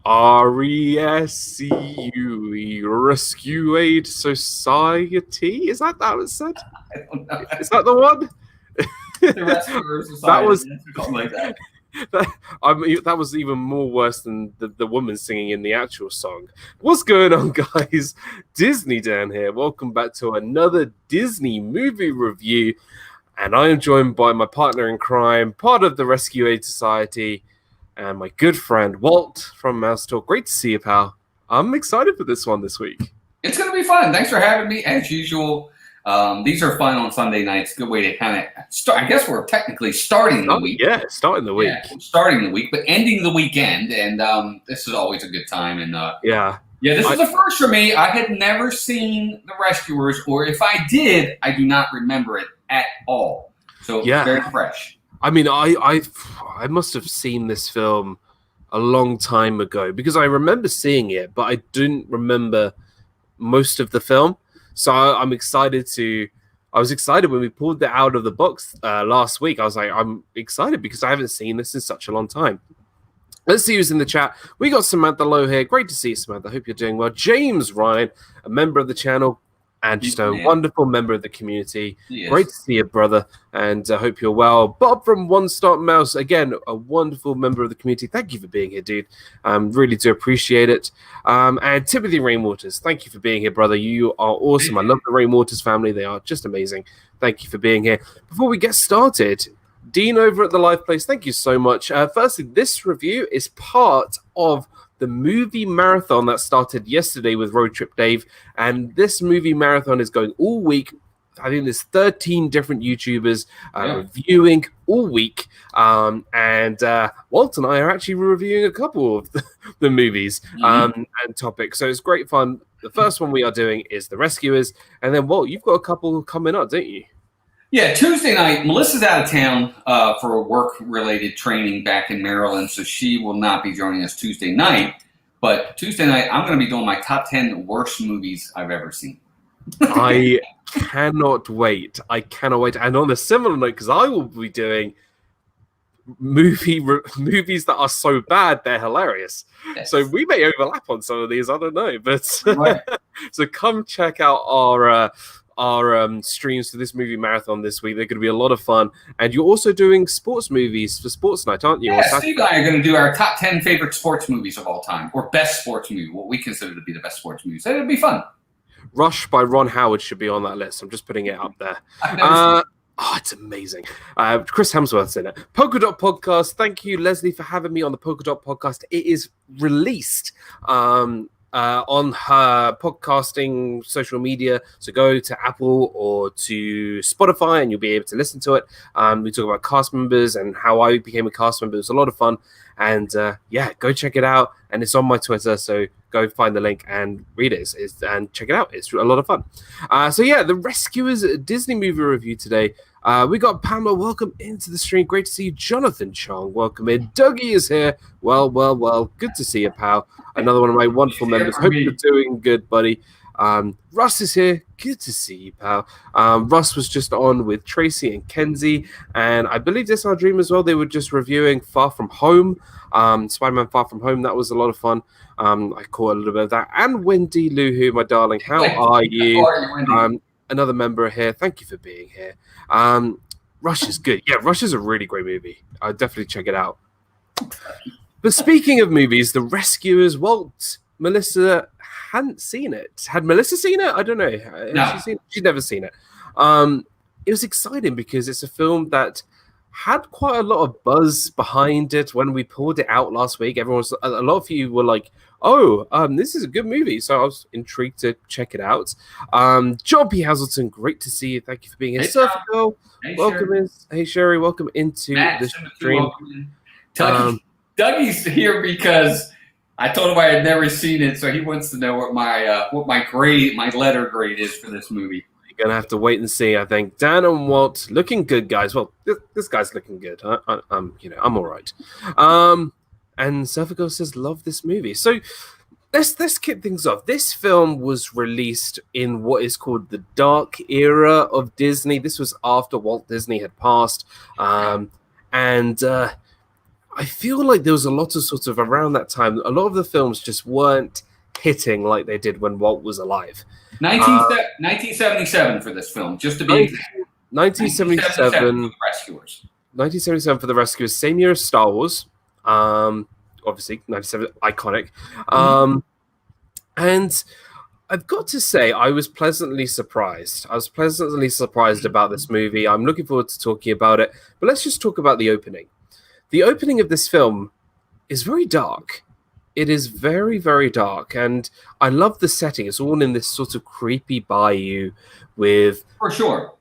RESCUE, Rescue Aid Society. Is that what it said? I don't know. Is that the one? The Rescuer Society. That was something like that. that was even more worse than the woman singing in the actual song. What's going on, guys? Disney Dan here. Welcome back to another Disney movie review. And I am joined by my partner in crime, part of the Rescue Aid Society, and my good friend Walt from Mouse Talk. Great to see you, pal. I'm excited for this one this week. It's going to be fun. Thanks for having me, as usual. These are fun on Sunday nights. Good way to kind of start. I guess we're technically starting the week. Yeah, starting the week. Yeah, starting the week, but ending the weekend. And this is always a good time. And yeah, this is the first for me. I had never seen The Rescuers, or if I did, I do not remember it at all. So it's very fresh. I mean, I must have seen this film a long time ago because I remember seeing it, but I didn't remember most of the film. So I'm excited I was excited when we pulled it out of the box last week. I was like, I'm excited because I haven't seen this in such a long time. Let's see who's in the chat. We got Samantha Lowe here. Great to see you, Samantha. Hope you're doing well. James Ryan, a member of the channel and just a wonderful member of the community. Great to see you, brother, and I hope you're well. Bob from One Stop Mouse, again, a wonderful member of the community. Thank you for being here, dude. Really do appreciate it. And Timothy Rainwaters, thank you for being here, brother. You are awesome. I love the Rainwaters family. They are just amazing. Thank you for being here. Before we get started, Dean over at the Live Place, thank you so much. Firstly, this review is part of the movie marathon that started yesterday with Road Trip Dave, and this movie marathon is going all week. I think there's 13 different YouTubers reviewing all week, and Walt and I are actually reviewing a couple of the movies and topics, so it's great fun. The first one we are doing is The Rescuers, and then Walt, you've got a couple coming up, don't you? Yeah, Tuesday night, Melissa's out of town for a work-related training back in Maryland, so she will not be joining us Tuesday night. But Tuesday night, I'm going to be doing my top 10 worst movies I've ever seen. I cannot wait. And on a similar note, because I will be doing movies that are so bad, they're hilarious. Yes. So we may overlap on some of these, I don't know. But so come check out our streams for this movie marathon this week. They're going to be a lot of fun. And you're also doing sports movies for Sports Night, aren't you? Yeah, Steve and I are going to do our top 10 favorite sports movies of all time, or best sports movie, what we consider to be the best sports movies. So it'll be fun. Rush by Ron Howard should be on that list. I'm just putting it up there. It's amazing. Chris Hemsworth's in it. Polka Dot Podcast. Thank you, Leslie, for having me on the Polka Dot Podcast. It is released on her podcasting social media. So go to Apple or to Spotify and you'll be able to listen to it. We talk about cast members and how I became a cast member. It was a lot of fun. And go check it out. And it's on my Twitter. So go find the link and read it and check it out. It's a lot of fun. The Rescuers Disney movie review today. We got Pamela. Welcome into the stream. Great to see you. Jonathan Chong, welcome in. Dougie is here. Well. Good to see you, pal. Another one of my wonderful members. Hope you're doing good, buddy. Russ is here. Good to see you, pal. Russ was just on with Tracy and Kenzie, and I believe this our dream as well. They were just reviewing Far From Home, Spider-Man Far From Home. That was a lot of fun. I caught a little bit of that. And Wendy Luhu, my darling, how are you? Another member here. Thank you for being here. Rush is good. Yeah, Rush is a really great movie. I'll definitely check it out. But speaking of movies, The Rescuers, Walt, Melissa hadn't seen it. Had Melissa seen it? I don't know. No. She's never seen it. It was exciting because it's a film that had quite a lot of buzz behind it when we pulled it out last week. A lot of you were like, this is a good movie. So I was intrigued to check it out. John P. Hazelton, great to see you. Thank you for being here. Surfer Girl, welcome in. Hey, Sherry, welcome into the stream. Dougie's here because I told him I had never seen it, so he wants to know what my letter grade is for this movie. You're gonna have to wait and see. I think Dan and Walt looking good, guys. Well, this guy's looking good. I'm all right. And Surfer Girl says love this movie. So let's kick things off. This film was released in what is called the dark era of Disney. This was after Walt Disney had passed, and I feel like there was a lot of sort of around that time, a lot of the films just weren't hitting like they did when Walt was alive. 1977 for this film, just to be exact. 1977 for the Rescuers. 1977 for the Rescuers, same year as Star Wars. Obviously, 97, iconic. And I've got to say, I was pleasantly surprised. I was pleasantly surprised about this movie. I'm looking forward to talking about it. But let's just talk about the opening. The opening of this film is very dark. It is very, very dark. And I love the setting. It's all in this sort of creepy bayou with... For sure.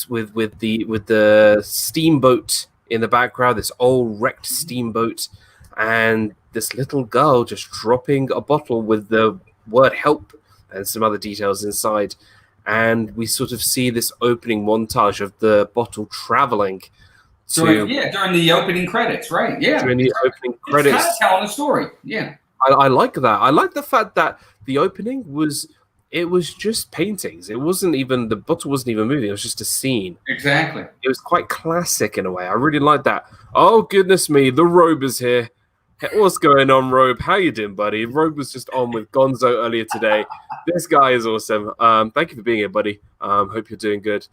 With the steamboat in the background, this old wrecked steamboat, and this little girl just dropping a bottle with the word help and some other details inside. And we sort of see this opening montage of the bottle traveling during the opening credits, right? Yeah. During the opening credits. It's kind of telling a story. Yeah. I like that. I like the fact that the opening was just paintings. It wasn't even, the bottle wasn't even moving. It was just a scene. Exactly. It was quite classic in a way. I really like that. Oh, goodness me. The Robe is here. Hey, what's going on, Robe? How you doing, buddy? Robe was just on with Gonzo earlier today. This guy is awesome. Thank you for being here, buddy. Hope you're doing good.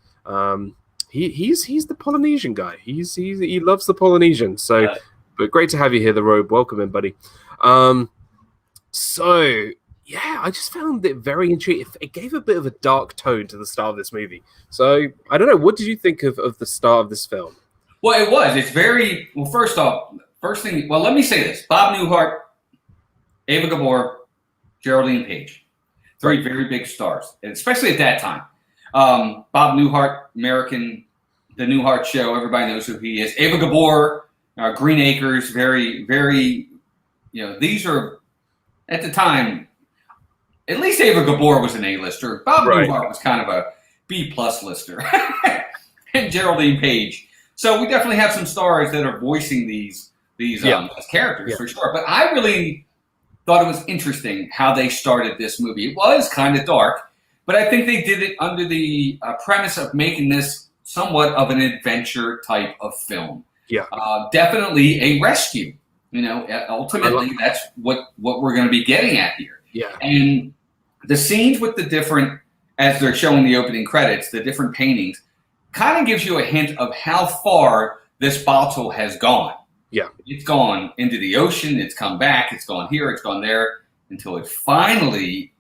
He's the Polynesian guy. He loves the Polynesian. So, but great to have you here, the Robe. Welcome in, buddy. So yeah, I just found it very intriguing. It gave a bit of a dark tone to the start of this movie. So I don't know. What did you think of the start of this film? Well, it was. It's very well. First off, well, let me say this: Bob Newhart, Ava Gabor, Geraldine Page, three very big stars, and especially at that time. Bob Newhart, American, The Newhart Show. Everybody knows who he is. Ava Gabor, Green Acres. Very, very. These are at the time. At least Ava Gabor was an A-lister. Bob Newhart was kind of a B-plus lister. And Geraldine Page. So we definitely have some stars that are voicing these characters for sure. But I really thought it was interesting how they started this movie. It was kind of dark, but I think they did it under the premise of making this somewhat of an adventure type of film. Yeah. Definitely a rescue. Ultimately, that's what we're going to be getting at here. Yeah. And the scenes with the different, as they're showing the opening credits, the different paintings, kind of gives you a hint of how far this bottle has gone. Yeah. It's gone into the ocean, it's come back, it's gone here, it's gone there, until it finally,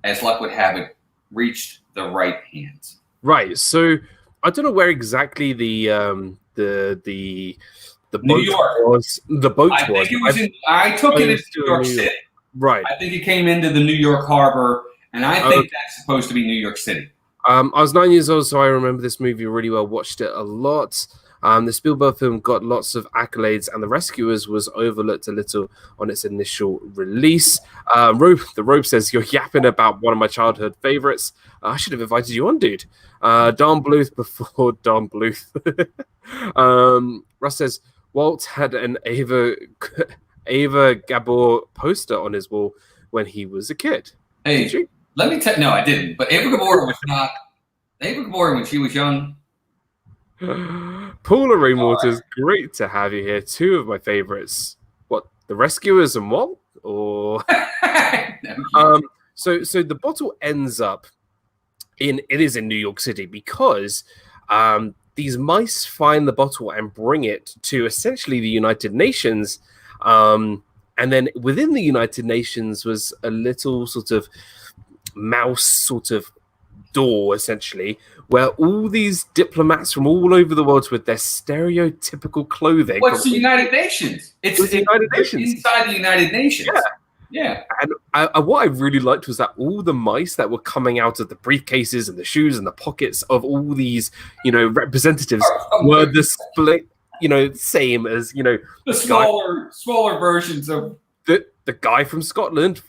as luck would have it, reached the right hands. Right. So I don't know where exactly the boat New York was. The boat I think it was. I took it into New York City. Right. I think it came into the New York Harbor, and I think that's supposed to be New York City. I was 9 years old, so I remember this movie really well. Watched it a lot. The Spielberg film got lots of accolades, and The Rescuers was overlooked a little on its initial release. The Robe says, you're yapping about one of my childhood favorites. I should have invited you on, dude. Don Bluth before Don Bluth. Russ says, Walt had an Ava Gabor poster on his wall when he was a kid. Hey, did you? Let me tell you. No, I didn't. But Ava Gabor was not. Ava Gabor, when she was young. Paula Rainwaters, great to have you here. Two of my favorites. What, The Rescuers and what? Or so the bottle ends up it is in New York City because these mice find the bottle and bring it to essentially the United Nations. And then within the United Nations was a little sort of mouse sort of door, essentially, where all these diplomats from all over the world with their stereotypical clothing. What's the United Nations? It's the United Nations. Inside the United Nations. Yeah. And what I really liked was that all the mice that were coming out of the briefcases and the shoes and the pockets of all these, representatives were the split, same as, the smaller versions of the guy from Scotland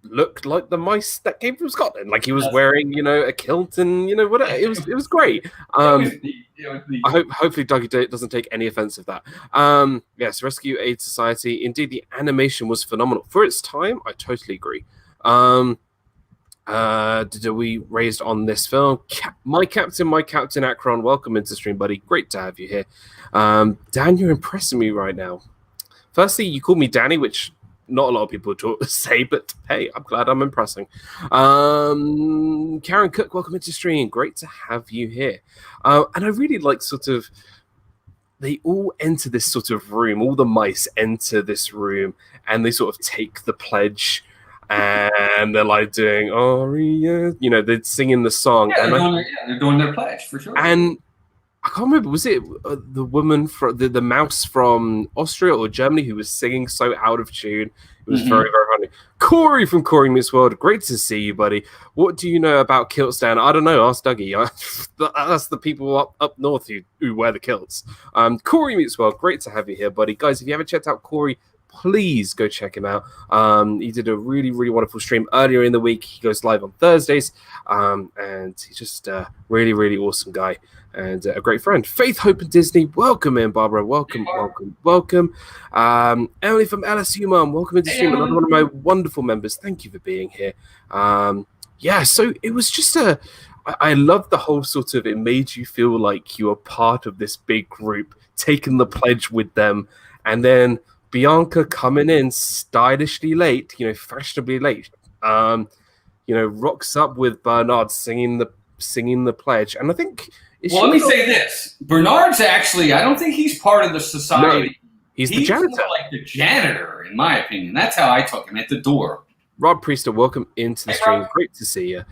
looked like the mice that came from Scotland. Like he was wearing, a kilt and, whatever. It was great. Hopefully Dougie doesn't take any offense of that. Yes, Rescue Aid Society. Indeed, the animation was phenomenal. For its time, I totally agree. Did we raised on this film? My Captain Akron, welcome into stream, buddy. Great to have you here. Dan, you're impressing me right now. Firstly, you call me Danny, which not a lot of people say, but hey, I'm glad I'm impressing. Karen Cook, welcome into stream. Great to have you here. And I really like sort of, they all enter this sort of room, all the mice enter this room, and they sort of take the pledge, and they're like doing, Aria, you know, they're singing the song. Yeah, they're doing their pledge, for sure. And I can't remember, was it the woman from the mouse from Austria or Germany who was singing so out of tune? It was very, very funny. Corey from Corey Meets World, great to see you, buddy. What do you know about kilts, Dan? I don't know. Ask Dougie. That's the people up north who wear the kilts. Corey Meets World, great to have you here, buddy. Guys, if you haven't checked out Corey, please go check him out. He did a really, really wonderful stream earlier in the week. He goes live on Thursdays, and he's just a really, really awesome guy and a great friend. Faith, Hope, and Disney, welcome in, Barbara. Welcome. Emily from LSU, Mom, welcome into stream. Another one of my wonderful members. Thank you for being here. So it was just I love the whole sort of, it made you feel like you were part of this big group, taking the pledge with them, and then Bianca coming in stylishly late, you know, fashionably late, rocks up with Bernard singing the pledge. And I think... Well, let me say this. Bernard's actually, I don't think he's part of the society. No, he's the janitor. More like the janitor, in my opinion. That's how I took him, at the door. Rob Priester, welcome into the stream. Rob. Great to see you.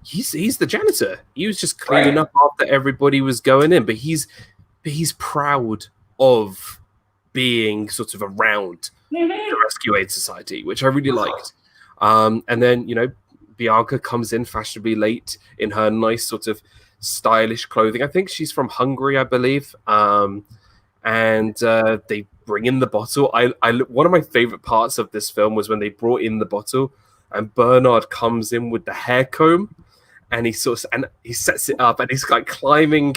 He's the janitor. He was just cleaning up after everybody was going in, but he's proud of being sort of around the Rescue Aid Society, which I really liked. And then, you know, Bianca comes in fashionably late in her nice sort of stylish clothing. I think she's from Hungary, I believe. And they bring in the bottle. One of my favorite parts of this film was when they brought in the bottle and Bernard comes in with the hair comb, and he sets it up, and he's like climbing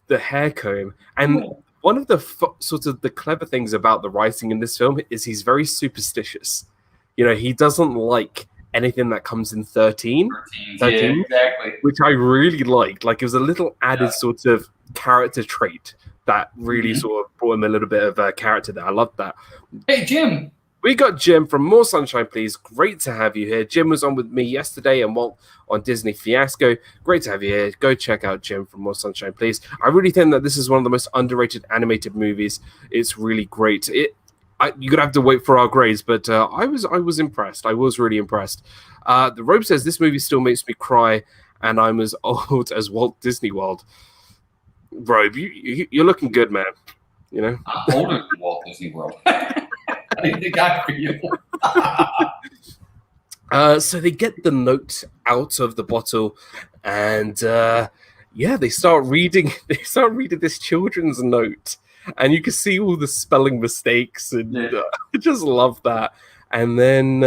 the hair comb. And one of the sort of the clever things about the writing in this film is he's very superstitious. You know, he doesn't like anything that comes in 13, yeah, exactly. Which I really liked. Like, it was a little added sort of character trait that really sort of brought him a little bit of a character there. I loved that. Hey, Jim. We got Jim from More Sunshine Please. Great to have you here. Jim was on with me yesterday and Walt on Disney Fiasco. Great to have you here. Go check out Jim from More Sunshine Please. I really think that this is one of the most underrated animated movies. It's really great. You're gonna have to wait for our grades, but I was impressed. I was really impressed. The Robe says this movie still makes me cry, and I'm as old as Walt Disney World. Robe, you're looking good, man. You know, I'm older than Walt Disney World. I think I for you. So they get the note out of the bottle, and they start reading. They start reading this children's note. And you can see all the spelling mistakes, and I just love that. And then,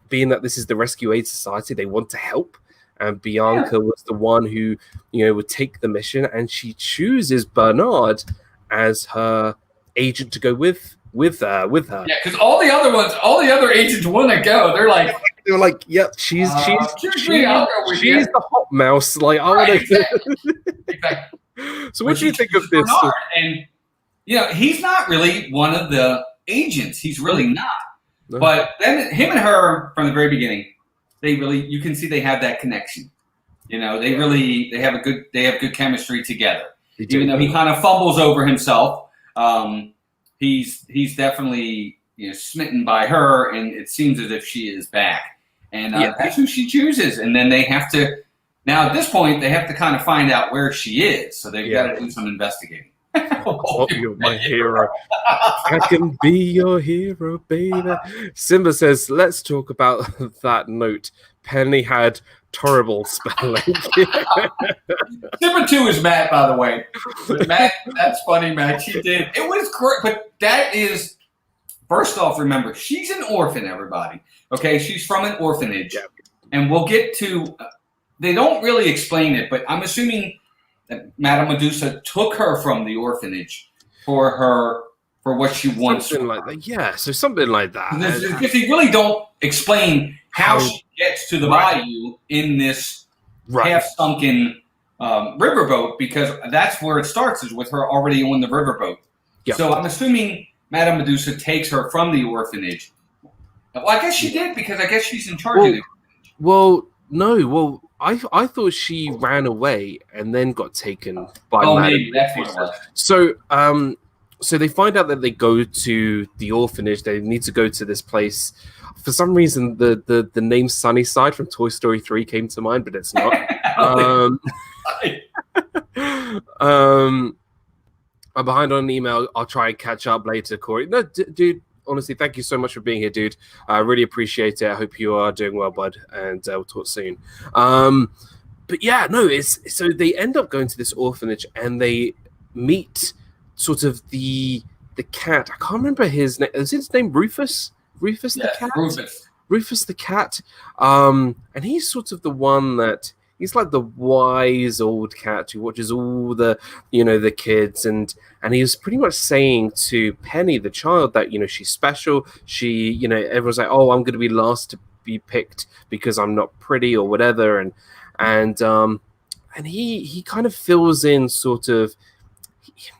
being that this is the Rescue Aid Society, they want to help. And Bianca was the one who, would take the mission, and she chooses Bernard as her agent to go with her. Yeah, because all the other agents want to go. They're like, yep, she's the hot mouse. Like, I want to. Exactly. So, what do you think of this? Bernard, and he's not really one of the agents. He's really not. No. But then him and her from the very beginning, you can see they have that connection. They have good chemistry together. Even though he kind of fumbles over himself, he's definitely smitten by her, and it seems as if she is back. And that's who she chooses. And then they have to, now at this point, they have to kind of find out where she is. So they've got to do some investigating. Oh, you're my hero. I can be your hero, baby. Simba says, let's talk about that note. Penny had terrible spelling. Simba 2 is Matt, by the way. Matt, that's funny, Matt. She did. It was great, but that is, first off, remember, she's an orphan, everybody. Okay, she's from an orphanage. And we'll get to, they don't really explain it, but I'm assuming that Madame Medusa took her from the orphanage for what she wants. Something like that. Yeah, so something like that. Because they really don't explain how she gets to the Bayou in this half-sunken riverboat, because that's where it starts, is with her already on the riverboat. Yep. So I'm assuming Madame Medusa takes her from the orphanage. Well, I guess she did because I guess she's in charge of it. Well, no. Well, I thought she ran away and then got taken by. Oh, Madame maybe that's Medusa. what it was. So they find out that they go to the orphanage. They need to go to this place. For some reason, the name Sunnyside from Toy Story 3 came to mind, but it's not. I'm behind on an email. I'll try and catch up later, Corey. No, dude. Honestly, thank you so much for being here, dude. I really appreciate it. I hope you are doing well, bud, and we'll talk soon. But yeah, no, so they end up going to this orphanage and they meet sort of the cat. I can't remember his name. Is his name Rufus? Rufus the cat? Rufus the cat. And he's sort of the one that he's like the wise old cat who watches all the, the kids, and he was pretty much saying to Penny, the child, that, she's special. She, everyone's like, oh, I'm going to be last to be picked because I'm not pretty or whatever. And he kind of fills in sort of,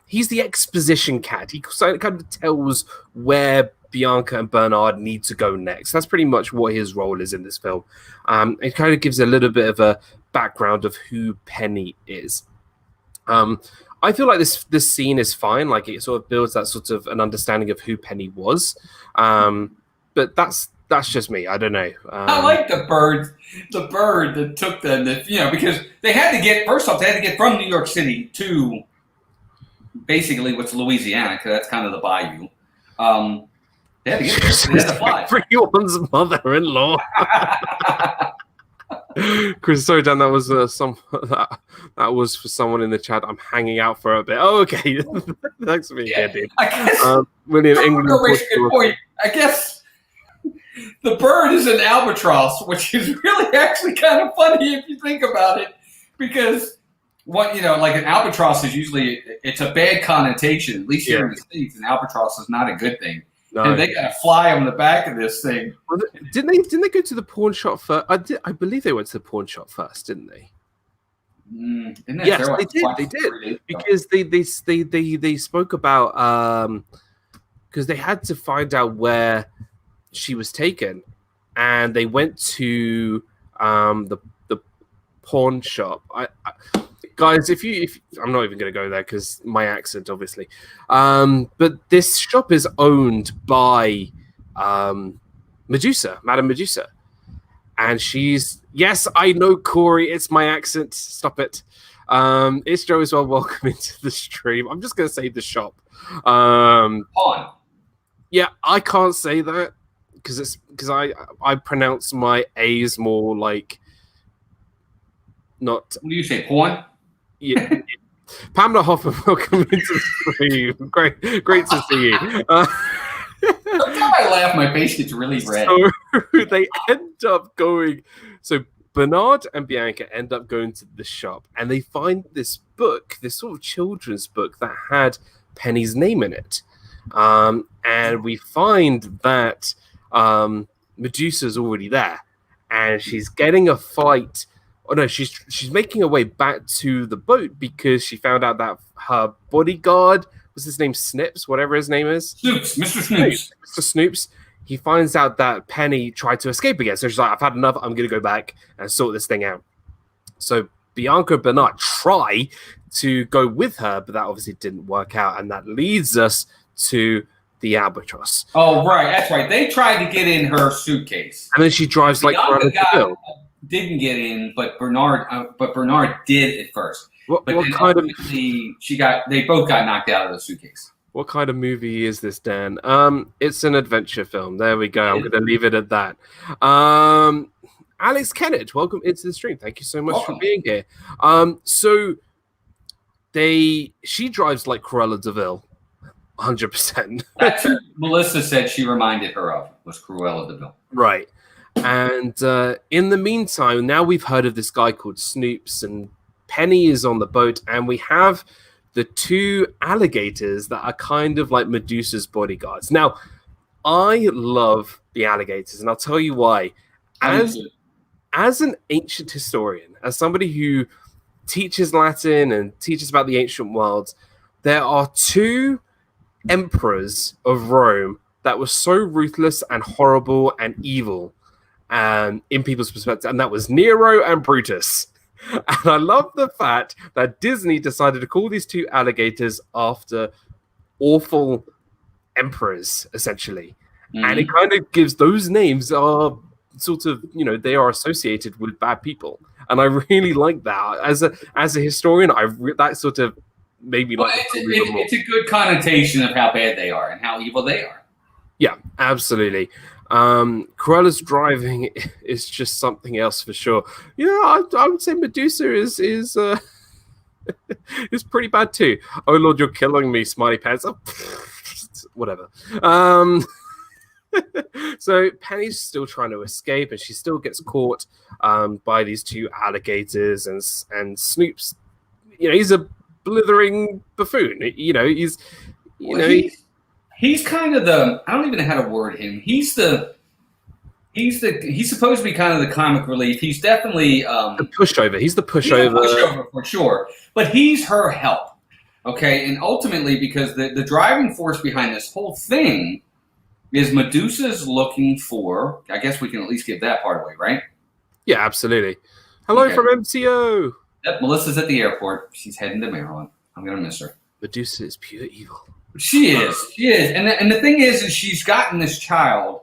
he's the exposition cat. He kind of tells where Bianca and Bernard need to go next. That's pretty much what his role is in this film. It kind of gives a little bit of a background of who Penny is. I feel like this scene is fine. Like, it sort of builds that sort of an understanding of who Penny was. But that's just me. I don't know. I like the bird that took them. Because they had to get from New York City to basically what's Louisiana, because that's kind of the Bayou. They had to get there. They had to fly. Everyone's mother-in-law. Chris, sorry, Dan. That was that was for someone in the chat. I'm hanging out for a bit. Oh, okay. Thanks for being here, dude. I guess William England. Makes a good point. I guess the bird is an albatross, which is really actually kind of funny if you think about it, because like an albatross is usually, it's a bad connotation. At least here in the States, an albatross is not a good thing. No. And they got to fly on the back of this thing. Well, didn't they go to the pawn shop first? I believe they went to the pawn shop first, didn't they? Yes, they did because they spoke about because they had to find out where she was taken, and they went to the pawn shop. Guys, if I'm not even going to go there because my accent, obviously. But this shop is owned by Medusa, Madame Medusa. And she's, yes, I know, Corey, it's my accent. Stop it. It's Joe as well. Welcome into the stream. I'm just going to say the shop. Pawn. Yeah, I can't say that because I pronounce my A's more like not. What do you say, pawn? Yeah. Pamela Hoffman, welcome into the stream. Great to see you. Every time I laugh, my face gets really red. So they end up going. So Bernard and Bianca end up going to the shop, and they find this book, this sort of children's book that had Penny's name in it. And we find that Medusa's already there, and she's getting a fight. Oh no, she's making her way back to the boat because she found out that her bodyguard, was his name Snips, whatever his name is? Snoops, Mr. Snoops. Mr. Snoops. He finds out that Penny tried to escape again. So she's like, I've had enough. I'm going to go back and sort this thing out. So Bianca and Bernard try to go with her, but that obviously didn't work out. And that leads us to the albatross. Oh, right. That's right. They tried to get in her suitcase. And then she drives like didn't get in, but Bernard did at first. What kind of? They both got knocked out of the suitcase. What kind of movie is this, Dan? It's an adventure film. There we go. I'm going to leave it at that. Alex Kennett, welcome into the stream. Thank you so much for being here. So she drives like Cruella de Vil, 100%. That's what Melissa said she reminded her of, was Cruella de Vil. Right. And in the meantime, now we've heard of this guy called Snoops, and Penny is on the boat, and we have the two alligators that are kind of like Medusa's bodyguards. Now, I love the alligators, and I'll tell you why. As an ancient historian, as somebody who teaches Latin and teaches about the ancient world, there are two emperors of Rome that were so ruthless and horrible and evil, in people's perspective, and that was Nero and Brutus. And I love the fact that Disney decided to call these two alligators after awful emperors, essentially. And it kind of gives those names are sort of, they are associated with bad people. And I really like that. As a historian, that sort of made me like it's a good connotation of how bad they are and how evil they are. Yeah, absolutely. Cruella's driving is just something else for sure. I would say Medusa is is pretty bad too. Oh Lord, you're killing me, smiley pants. Oh, whatever. So Penny's still trying to escape, and she still gets caught by these two alligators, and Snoop's. He's a blithering buffoon. He's kind of the, I don't even know how to word him. He's supposed to be kind of the comic relief. He's definitely the pushover. He's the pushover. He's the pushover for sure. But he's her help. Okay, and ultimately, because the driving force behind this whole thing is Medusa's looking for, I guess we can at least give that part away, right? Yeah, absolutely. Hello from MCO. Yep, Melissa's at the airport. She's heading to Maryland. I'm going to miss her. Medusa is pure evil. She is. And the thing is she's gotten this child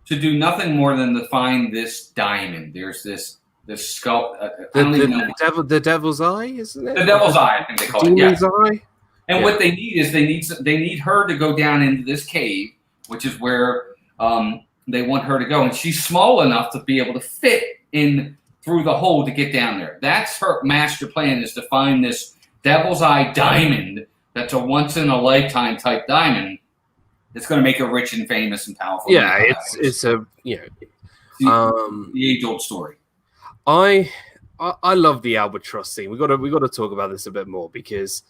to do nothing more than to find this diamond. There's this skull. The devil's eye, isn't it? The devil's eye, I think they call it. Demon's eye. And what they need is they need her to go down into this cave, which is where they want her to go. And she's small enough to be able to fit in through the hole to get down there. That's her master plan, is to find this devil's eye diamond. That's a once-in-a-lifetime type diamond. It's going to make her rich and famous and powerful. Yeah, it's a the age-old story. I love the albatross scene. We got to talk about this a bit more, because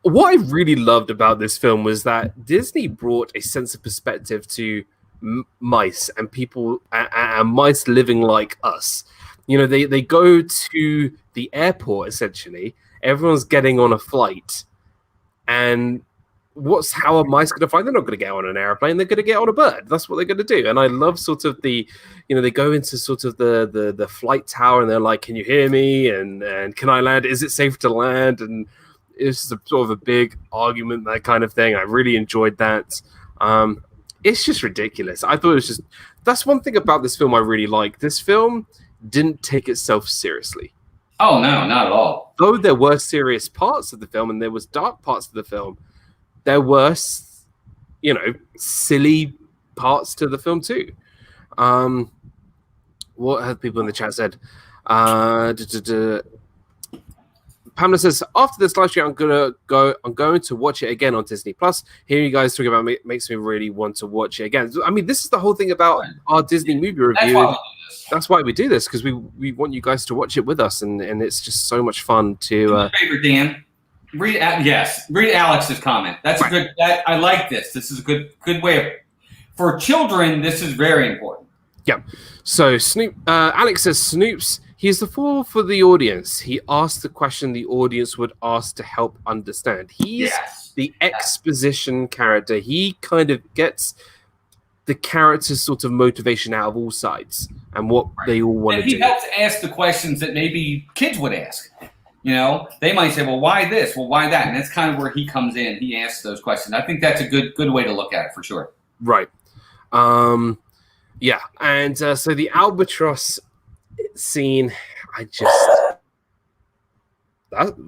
what I really loved about this film was that Disney brought a sense of perspective to mice and people and mice living like us. They go to the airport, essentially. Everyone's getting on a flight. And how are mice going to fly? They're not going to get on an airplane. They're going to get on a bird. That's what they're going to do. And I love sort of they go into sort of the flight tower, and they're like, "Can you hear me? And can I land? Is it safe to land?" And it's sort of a big argument, that kind of thing. I really enjoyed that. It's just ridiculous. I thought it was that's one thing about this film I really like. This film didn't take itself seriously. Oh, no, not at all. Though there were serious parts of the film and there was dark parts of the film, there were, silly parts to the film too. What have people in the chat said? Pamela says, after this live stream, I'm going to watch it again on Disney Plus. Hearing you guys talking about it makes me really want to watch it again. I mean, this is the whole thing about our Disney movie review. That's why we do this, because we want you guys to watch it with us, and it's just so much fun to. My favorite, Dan. Read Alex's comment. That's a good. I like this. This is a good way of. For children, this is very important. Yeah. So Alex says Snoop's. He's the fool for the audience. He asked the question the audience would ask to help understand. He's the exposition character. He kind of gets the character's sort of motivation out of all sides and what they all want to do. He helps ask the questions that maybe kids would ask. They might say, well, why this? Well, why that? And that's kind of where he comes in. He asks those questions. I think that's a good way to look at it, for sure. Right. Yeah. And so the albatross scene, was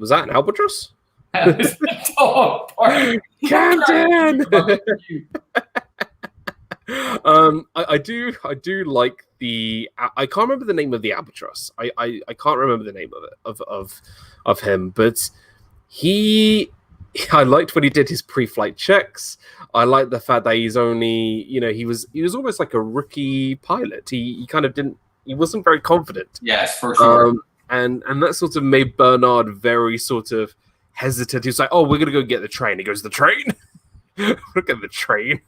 that an albatross? Captain! I do like the. I can't remember the name of the albatross. I can't remember the name of him, but I liked when he did his pre-flight checks. I like the fact that he's only, he was almost like a rookie pilot. He kind of didn't. He wasn't very confident. Yes, for sure. And that sort of made Bernard very sort of hesitant. He was like, "Oh, we're gonna go get the train." He goes, "The train? Look at the train."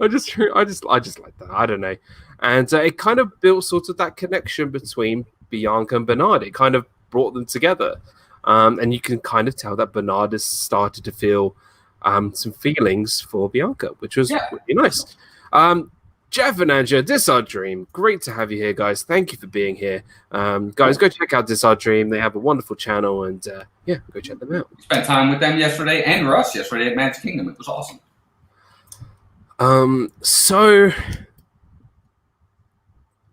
I just like that. I don't know, and it kind of built sort of that connection between Bianca and Bernard. It kind of brought them together. And you can kind of tell that Bernard has started to feel some feelings for Bianca, which was really nice. Jeff and Anja, This Our Dream. Great to have you here, guys. Thank you for being here. Guys, go check out This Our Dream. They have a wonderful channel, and go check them out. We spent time with them yesterday and Russ yesterday at Magic Kingdom. It was awesome. So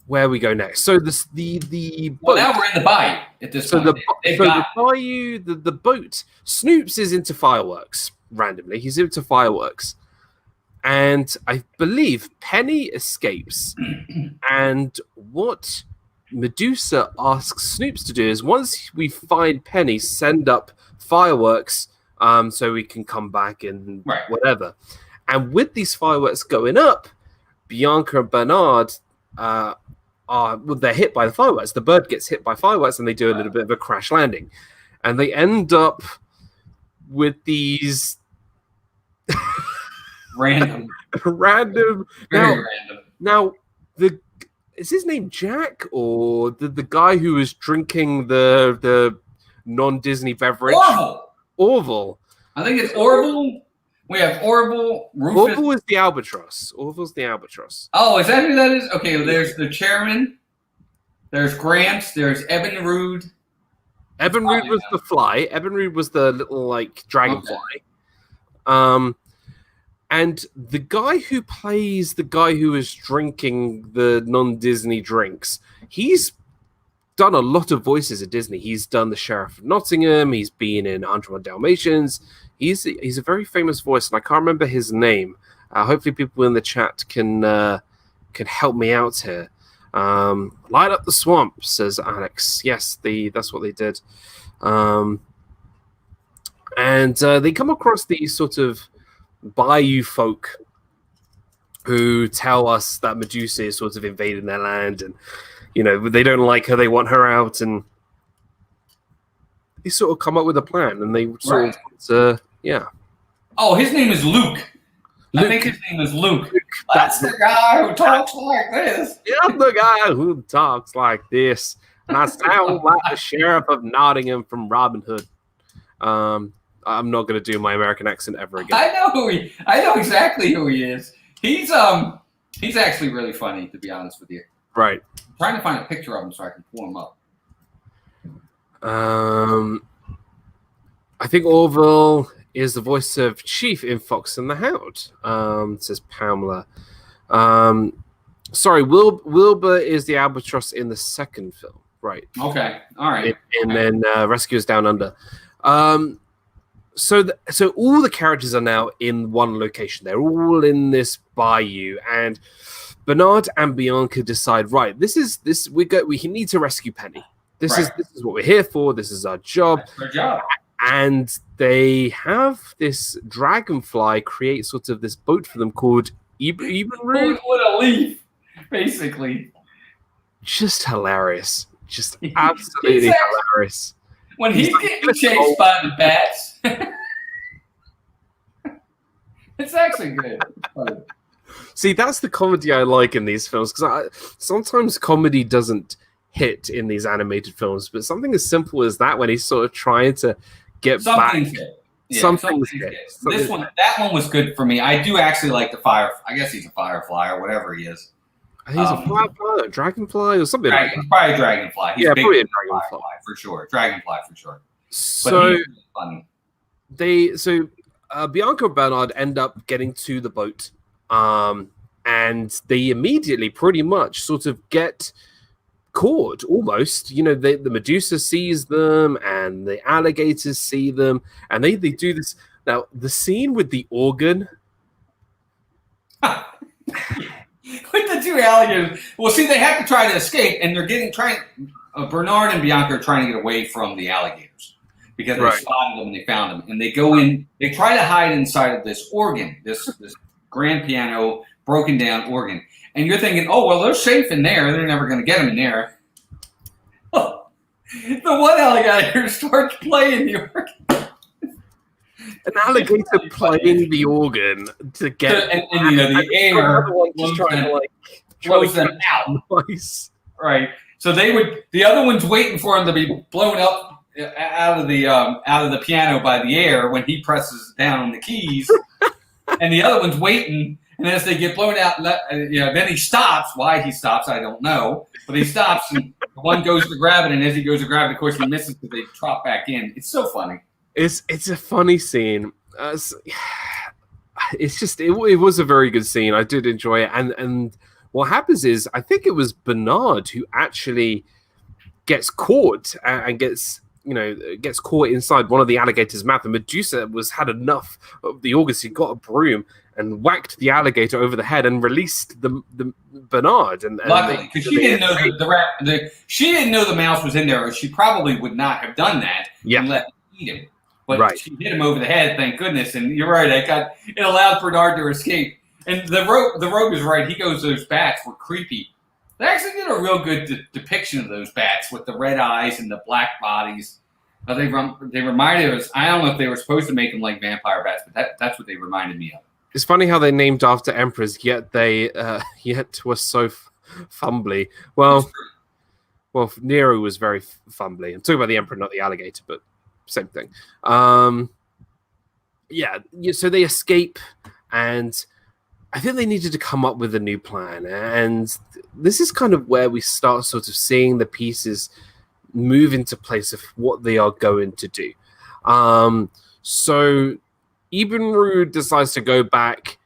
where we go next? So the well, now we're in the Bayou at this point. The Bayou, the boat. Snoops is into fireworks randomly. He's into fireworks. And I believe Penny escapes. And what Medusa asks Snoops to do is once we find Penny, send up fireworks so we can come back and whatever. And with these fireworks going up, Bianca and Bernard they're hit by the fireworks. The bird gets hit by fireworks and they do a little bit of a crash landing. And they end up with these... Random. Very random. Now, is his name Jack or the guy who was drinking the non-Disney beverage? Orville. I think it's Orville. We have Orville. Rufus. Orville is the albatross. Orville's the albatross. Oh, is that who that is? Okay, well, there's the chairman. There's Gramps. There's Evan Rood. Evan Rood was the fly. Evan Rood was the little dragonfly. Okay. And the guy who plays the guy who is drinking the non-Disney drinks, he's done a lot of voices at Disney. He's done the Sheriff of Nottingham. He's been in 101 Dalmatians. He's a very famous voice, and I can't remember his name. Hopefully people in the chat can help me out here. Light up the swamp, says Alex. Yes, that's what they did. And they come across these sort of Bayou folk who tell us that Medusa is sort of invading their land, and they don't like her, they want her out, and they sort of come up with a plan, and they sort of Oh, his name is Luke. I think his name is Luke. That's the guy who talks like this. I'm the guy who talks like this, and I sound like the Sheriff of Nottingham from Robin Hood. I'm not going to do my American accent ever again. I know exactly who he is. He's actually really funny, to be honest with you. Right. I'm trying to find a picture of him so I can pull him up. I think Orville is the voice of Chief in Fox and the Hound, says Pamela. Sorry, Wilbur is the albatross in the second film. Right. Okay. All right. And then Rescuers Down Under. So all the characters are now in one location. They're all in this bayou, and Bernard and Bianca decide, right, we need to rescue Penny. This is what we're here for. This is our job. That's our job. And they have this dragonfly create sort of this boat for them called Even Road. What a leaf, basically. Just hilarious. Just absolutely hilarious. When he's getting chased by the bats, it's actually good. See, that's the comedy I like in these films, because sometimes comedy doesn't hit in these animated films, but something as simple as that, when he's sort of trying to get back. Yeah, something's hit. That one was good for me. I do actually like the fire. I guess he's a firefly or whatever he is. I think he's a firefly, a dragonfly, or something like that. He's probably a dragonfly. He's probably a dragonfly for sure. Dragonfly for sure. So but he's funny. Bianca and Bernard end up getting to the boat, and they immediately pretty much sort of get caught almost. The Medusa sees them, and the alligators see them, and they do this. Now, the scene with the organ. With the two alligators. Well, see, they have to try to escape, and they're Bernard and Bianca are trying to get away from the alligators because they spotted them and they found them. And they go in, they try to hide inside of this organ, this grand piano, broken down organ. And you're thinking, oh, well, they're safe in there. They're never going to get them in there. The one alligator starts playing the organ. An alligator playing the organ to get the air just trying to blows them out. Nice. Right. So the other one's waiting for him to be blown up out of the piano by the air when he presses down on the keys, and the other one's waiting. And as they get blown out, then he stops. Why he stops, I don't know. But he stops, and the one goes to grab it, and as he goes to grab it, of course, he misses because they drop back in. It's so funny. It's a funny scene. It's just it was a very good scene. I did enjoy it, and what happens is I think it was Bernard who actually gets caught and gets caught inside one of the alligator's mouth. And Medusa had enough of the August. He got a broom and whacked the alligator over the head and released the Bernard. And luckily, because she didn't know she didn't know the mouse was in there, or she probably would not have done that and let him eat him. But she hit him over the head, thank goodness. And you're right, it allowed Bernard to escape. And the rogue is right. He goes, those bats were creepy. They actually did a real good depiction of those bats with the red eyes and the black bodies. They reminded us. I don't know if they were supposed to make them like vampire bats, but that's what they reminded me of. It's funny how they're named after emperors, yet they were so fumbly. Well, Nero was very fumbly. I'm talking about the emperor, not the alligator, but same thing. So they escape, and I think they needed to come up with a new plan. And this is kind of where we start sort of seeing the pieces move into place of what they are going to do. So Ibenru decides to go back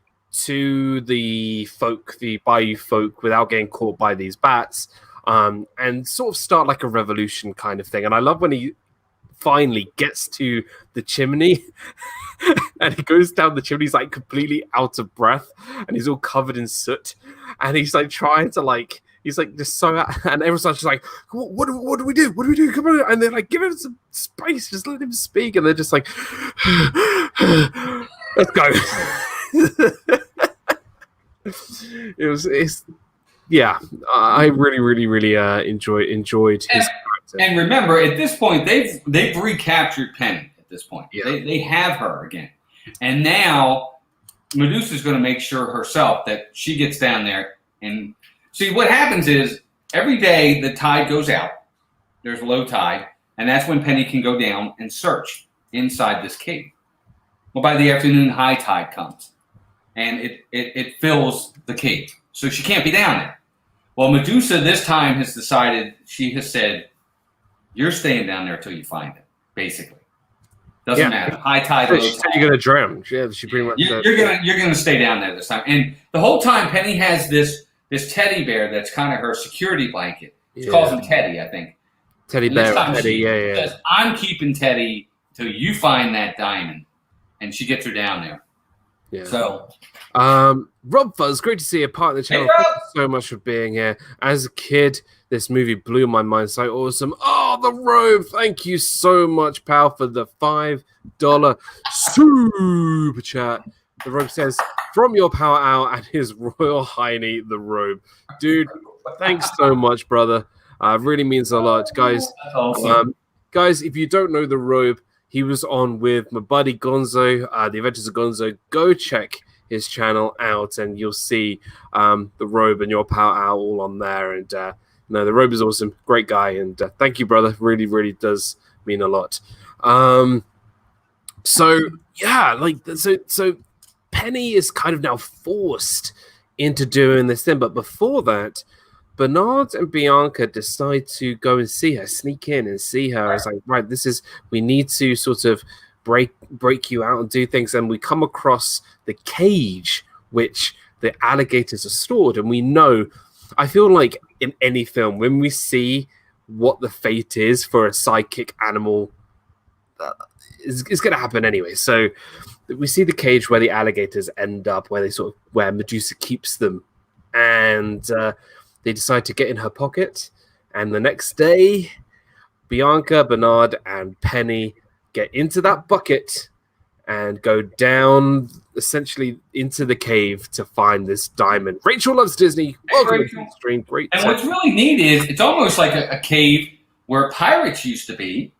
to the Bayou folk, without getting caught by these bats, and sort of start like a revolution kind of thing. And I love when he finally gets to the chimney and he goes down the chimney. He's like completely out of breath and he's all covered in soot, and he's like trying to he's like just so, and everyone's just like, what do we do? What do we do? Come on. And they're like, give him some space, just let him speak. And they're just like, let's go. I really enjoyed his character. And remember, at this point, they've recaptured Penny. At this point, they have her again, and now Medusa's going to make sure herself that she gets down there. And see, what happens is every day the tide goes out. There's low tide, and that's when Penny can go down and search inside this cave. Well, by the afternoon, high tide comes, and it fills the cave, so she can't be down there. Well, Medusa this time has decided. She has said, "You're staying down there till you find it." Basically, doesn't matter. High tide, low tide. You're gonna drown. Yeah, she pretty much. You're gonna stay down there this time. And the whole time, Penny has this teddy bear that's kind of her security blanket. She calls him Teddy, I think. Teddy bear. Teddy, says, I'm keeping Teddy till you find that diamond, and she gets her down there. Yeah. So, RobFuz, great to see you part of the channel. Thank you so much for being here. As a kid, this movie blew my mind. So awesome. Oh, the robe. Thank you so much, pal, for the $5 super chat. The robe says, from your power out and his royal highness, the robe. Dude, thanks so much, brother. Really means a lot. Guys, guys, if you don't know the robe, he was on with my buddy Gonzo, the Adventures of Gonzo. Go check his channel out and you'll see the robe and your power out all on there. And no, the robe is awesome. Great guy. And thank you, brother. Really, really does mean a lot. So Penny is kind of now forced into doing this thing. But before that, Bernard and Bianca decide to go and see her, sneak in and see her. It's like, right, we need to sort of break you out and do things. And we come across the cage which the alligators are stored. And we know, I feel like in any film, when we see what the fate is for a sidekick animal, it's going to happen anyway. So we see the cage where the alligators end up, where Medusa keeps them. And they decide to get in her pocket, and the next day, Bianca, Bernard, and Penny get into that bucket and go down, essentially, into the cave to find this diamond. Rachel loves Disney. Welcome to the stream. Great. And what's really neat is it's almost like a cave where pirates used to be.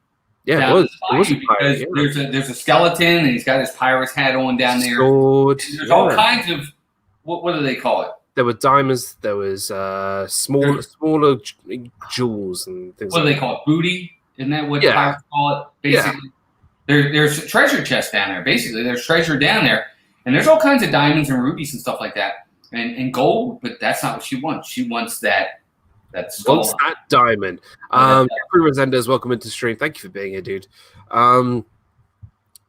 Yeah, it was a pirate. There's a skeleton, and he's got his pirate's hat on down there. Sword. There's all kinds of what do they call it? There were diamonds. There was smaller jewels and things. What do they call it? Booty? Isn't that what Yeah. pirates call it? Basically, there's a treasure chest down there. Basically, there's treasure down there, and there's all kinds of diamonds and rubies and stuff like that, and gold. But that's not what she wants. She wants that skull. What's that diamond? Jeffrey Resendez, welcome into stream. Thank you for being here, dude.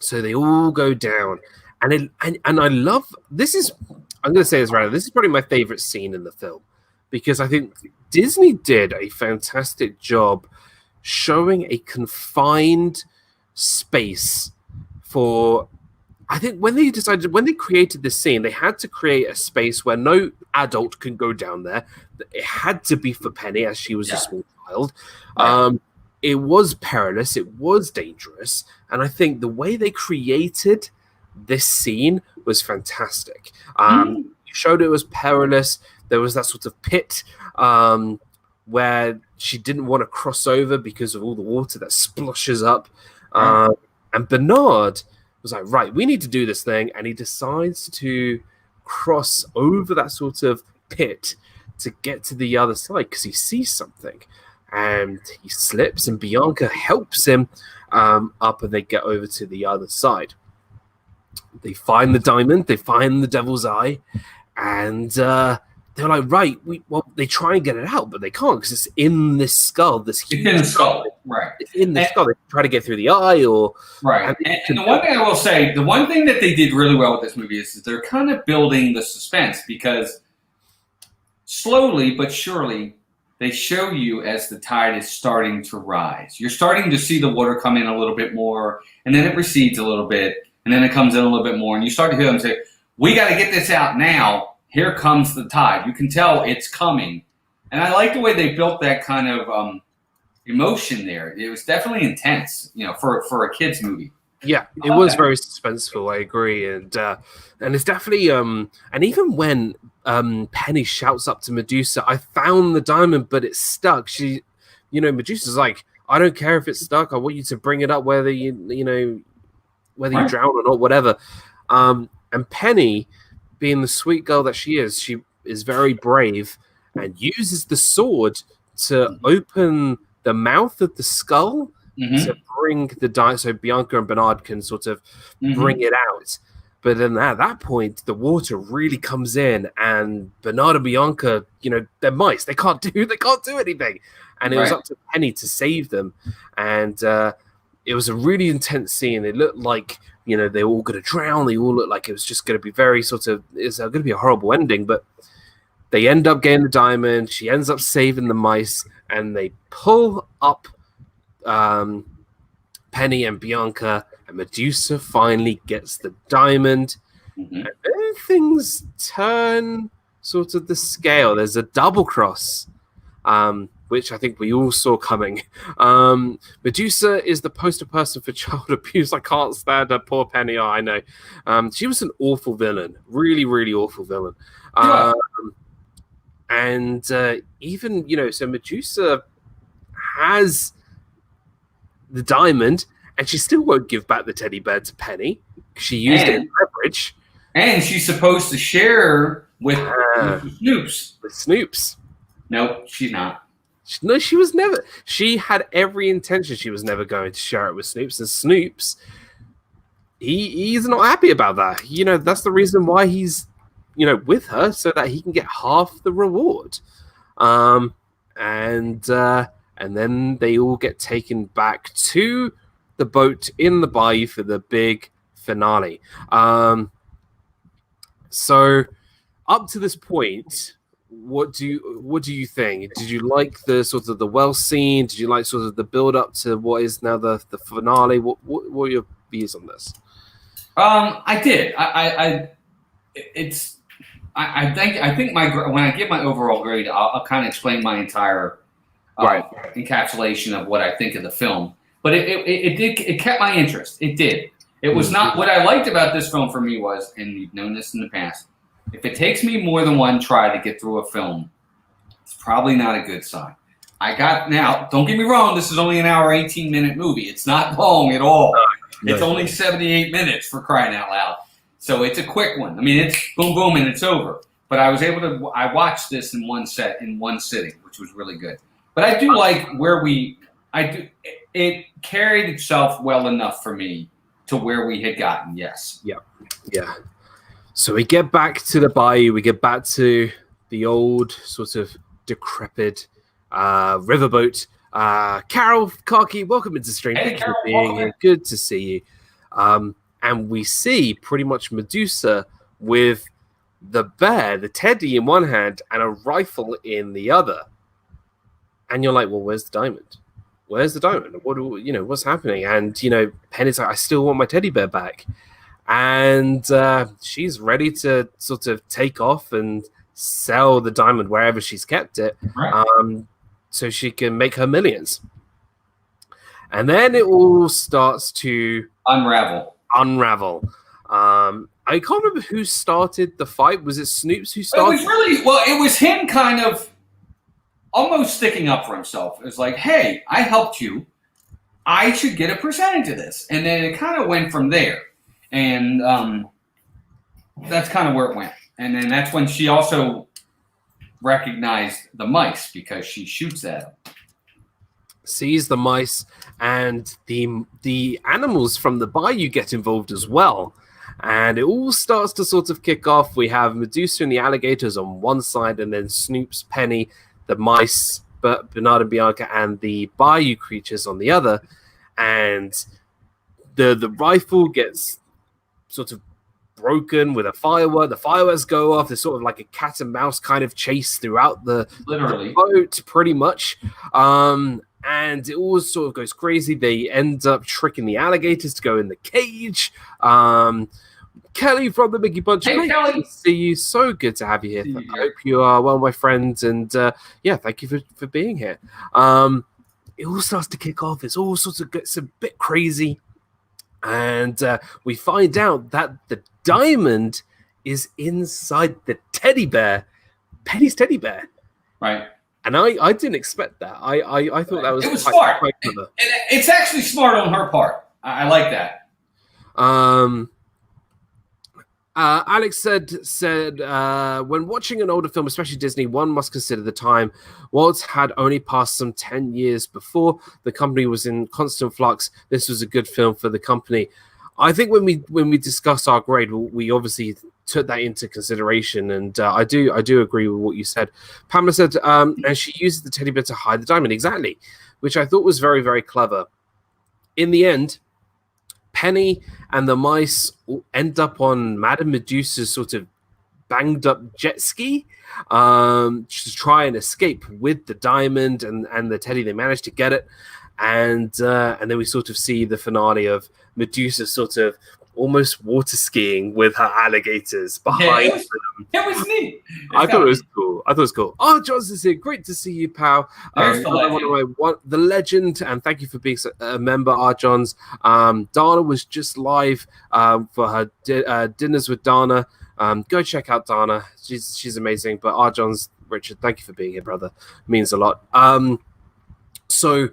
So they all go down, and I love this. I'm going to say this right. This is probably my favorite scene in the film because I think Disney did a fantastic job showing a confined space for. I think when they created this scene, they had to create a space where no adult can go down there. It had to be for Penny, as she was a small child. It was perilous. It was dangerous. And I think the way they created this scene was fantastic. You showed it was perilous. There was that sort of pit where she didn't want to cross over because of all the water that splashes up. And Bernard was like, right, we need to do this thing. And he decides to cross over that sort of pit to get to the other side because he sees something. And he slips, and Bianca helps him up, and they get over to the other side. They find the diamond, they find the devil's eye, and they're like, right, they try and get it out, but they can't because it's in this skull. It's in the skull, right? It's in the skull. They try to get through the eye, or right. And the one thing I will say, the one thing that they did really well with this movie is they're kind of building the suspense because slowly but surely they show you as the tide is starting to rise. You're starting to see the water come in a little bit more, and then it recedes a little bit, and then it comes in a little bit more, and you start to hear them say, we got to get this out now. Here comes the tide. You can tell it's coming. And I like the way they built that kind of emotion there. It was definitely intense, for a kid's movie. Yeah, it was very suspenseful. I agree, and it's definitely and even when Penny shouts up to Medusa, "I found the diamond, but it's stuck." She, Medusa's like, "I don't care if it's stuck. I want you to bring it up, whether you drown or not, whatever." And Penny, being the sweet girl that she is very brave and uses the sword to open the mouth of the skull. To bring the diamond, so Bianca and Bernard can sort of bring it out. But then at that point, the water really comes in, and Bernard and Bianca, they're mice. They can't do anything. And it was up to Penny to save them. And it was a really intense scene. It looked like, they were all going to drown. They all looked like it was just going to be very it's going to be a horrible ending. But they end up getting the diamond. She ends up saving the mice, and they pull up Penny and Bianca, and Medusa finally gets the diamond, and then things turn sort of the scale. There's a double cross, which I think we all saw coming. Medusa is the poster person for child abuse. I can't stand her, poor Penny. Oh, I know. She was an awful villain, really, really awful villain. And even, so Medusa has the diamond, and she still won't give back the teddy bear to Penny. She used it as leverage. And she's supposed to share with Snoops. With Snoops. No, she's not. No, she was never. She had every intention she was never going to share it with Snoops. And Snoops, he's not happy about that. That's the reason why he's, with her, so that he can get half the reward. And then they all get taken back to the boat in the bayou for the big finale. So up to this point, what do you think? Did you like the sort of the well scene? Did you like sort of the build up to what is now the finale? What are your views on this? I did. I think when I give my overall grade, I'll kind of explain my entire encapsulation of what I think of the film. But it kept my interest. It did. It was not what I liked about this film for me was, and you've known this in the past, if it takes me more than one try to get through a film, it's probably not a good sign. Now, don't get me wrong, this is only an hour, 18-minute movie. It's not long at all. It's only 78 minutes, for crying out loud. So it's a quick one. I mean, it's boom, boom, and it's over. But I watched this in one sitting, which was really good. But I do like where we I do. It carried itself well enough for me to where we had gotten. Yes. Yeah. So we get back to the Bayou. We get back to the old sort of decrepit riverboat. Carol, Kaki, welcome into the stream. Hey, Thank you Carol, for being welcome here. in. Good to see you. And we see pretty much Medusa with the bear, the teddy in one hand, and a rifle in the other. And you're like, well, where's the diamond? Where's the diamond? What's happening? And Penny's like, I still want my teddy bear back. And she's ready to sort of take off and sell the diamond wherever she's kept it, Right. so she can make her millions. And then it all starts to unravel. I can't remember who started the fight. Was it Snoops who started? It was him kind of almost sticking up for himself. It was like, hey, I helped you. I should get a percentage of this. And then it kind of went from there. And that's kind of where it went. And then that's when she also recognized the mice because she shoots at them. Sees the mice, and the animals from the Bayou get involved as well. And it all starts to sort of kick off. We have Medusa and the alligators on one side, and then Snoops, Penny, the mice, Bernard and Bianca, and the Bayou creatures on the other. And the rifle gets sort of broken with a firework. The fireworks go off. There's sort of like a cat and mouse kind of chase throughout the boat, pretty much. And it all sort of goes crazy. They end up tricking the alligators to go in the cage. Kelly from the Mickey Bunch. Hey, Kelly. To see you. So good to have you here. I hope you are well, my friends. And thank you for being here. It all starts to kick off. It's all sorts of gets a bit crazy. And we find out that the diamond is inside the teddy bear, Penny's teddy bear. Right. And I didn't expect that. I thought that was smart. Quite clever. It's actually smart on her part. I like that. Alex said when watching an older film, especially Disney, one must consider the time. Walt had only passed some 10 years before. The company was in constant flux. This was a good film for the company. I think when we discussed our grade, we obviously took that into consideration, and I do agree with what you said. Pamela said, and she uses the teddy bear to hide the diamond, exactly, which I thought was very, very clever. In the end, Penny and the mice end up on Madame Medusa's sort of banged up jet ski to try and escape with the diamond and the teddy. They managed to get it, and then we sort of see the finale of Medusa sort of almost water skiing with her alligators behind them. It was neat. I thought it was cool. Oh, Johnson's here. Great to see you, pal. The legend, and thank you for being a member, Art Johns. Dana was just live for her dinners with Dana. Go check out Dana. She's amazing. But Art Johns, Richard, thank you for being here, brother. Means a lot. So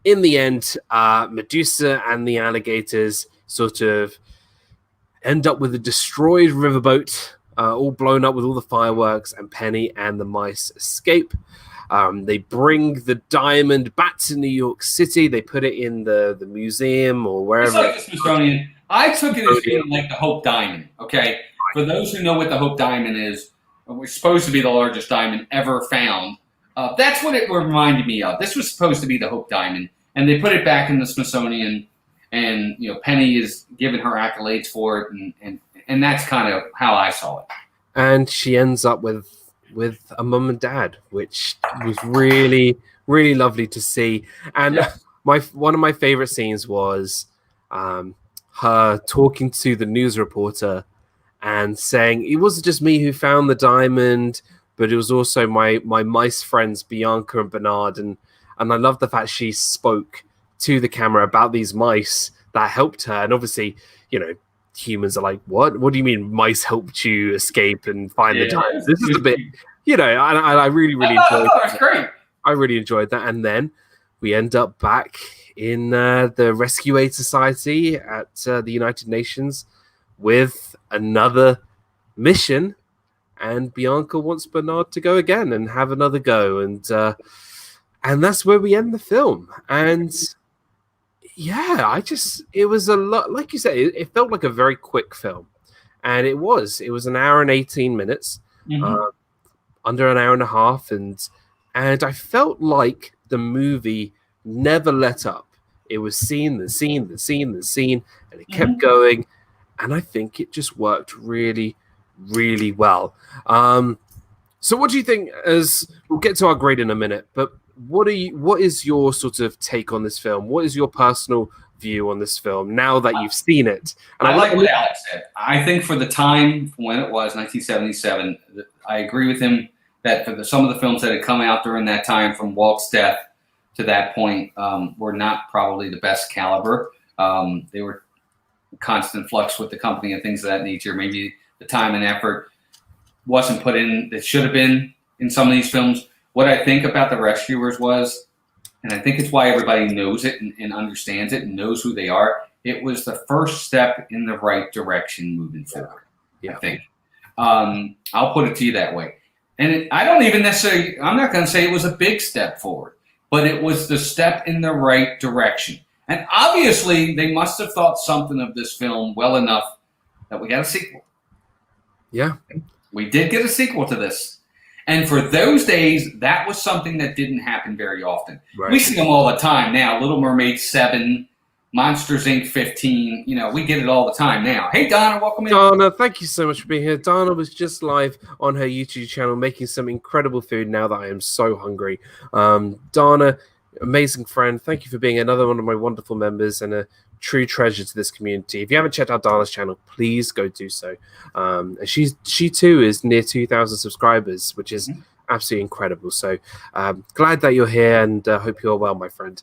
in the end, Medusa and the alligators sort of end up with a destroyed riverboat, all blown up with all the fireworks, and Penny and the mice escape. They bring the diamond back to New York City. They put it in the museum or wherever. It's like the Smithsonian. I took it as being like the Hope Diamond. Okay, for those who know what the Hope Diamond is, it's supposed to be the largest diamond ever found. That's what it reminded me of. This was supposed to be the Hope Diamond, and they put it back in the Smithsonian. And Penny is giving her accolades for it, and that's kind of how I saw it. And she ends up with a mum and dad, which was really, really lovely to see. And one of my favorite scenes was her talking to the news reporter and saying it wasn't just me who found the diamond, but it was also my mice friends Bianca and Bernard, and I love the fact she spoke to the camera about these mice that helped her. And obviously, humans are like, what do you mean mice helped you escape and find the diamond? This is a bit, I really, really enjoyed that. That's great. I really enjoyed that. And then we end up back in the Rescue Aid Society at the United Nations with another mission, and Bianca wants Bernard to go again and have another go. And that's where we end the film. And yeah, it was a lot, like you said, it felt like a very quick film. And it was an hour and 18 minutes, under an hour and a half. And I felt like the movie never let up. It was scene, and it kept going. And I think it just worked really, really well. So what do you think, as we'll get to our grade in a minute, but what is your sort of take on this film? What is your personal view on this film now that you've seen it? And I like what Alex said. I think for the time when it was 1977, I agree with him that for some of the films that had come out during that time, from Walt's death to that point, were not probably the best caliber. They were constant flux with the company and things of that nature. Maybe the time and effort wasn't put in that should have been in some of these films. What I think about The Rescuers was, and I think it's why everybody knows it and understands it and knows who they are, it was the first step in the right direction moving forward. I think. I'll put it to you that way. And I don't even necessarily, I'm not going to say it was a big step forward, but it was the step in the right direction. And obviously, they must have thought something of this film well enough that we got a sequel. Yeah. We did get a sequel to this. And for those days, that was something that didn't happen very often. Right. We see them all the time now. Little Mermaid 7, Monsters, Inc. 15. You know, we get it all the time now. Hey, Donna, welcome in. Donna, thank you so much for being here. Donna was just live on her YouTube channel making some incredible food now that I am so hungry. Donna, amazing friend. Thank you for being another one of my wonderful members and a true treasure to this community. If you haven't checked out Donna's channel, please go do so. And she too is near 2,000 subscribers, which is absolutely incredible. So glad that you're here, and hope you're well, my friend.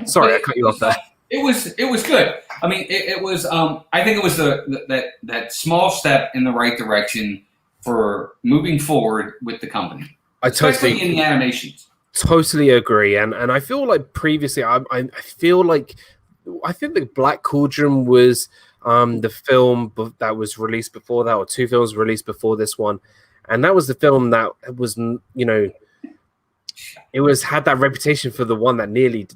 Sorry, I cut you off there. It was good. I mean, it was. I think it was that small step in the right direction for moving forward with the company, especially in the animations. Totally agree, and I feel like previously, I think the Black Cauldron was the film that was released before that, or two films released before this one, and that was the film that was, had that reputation for the one that nearly,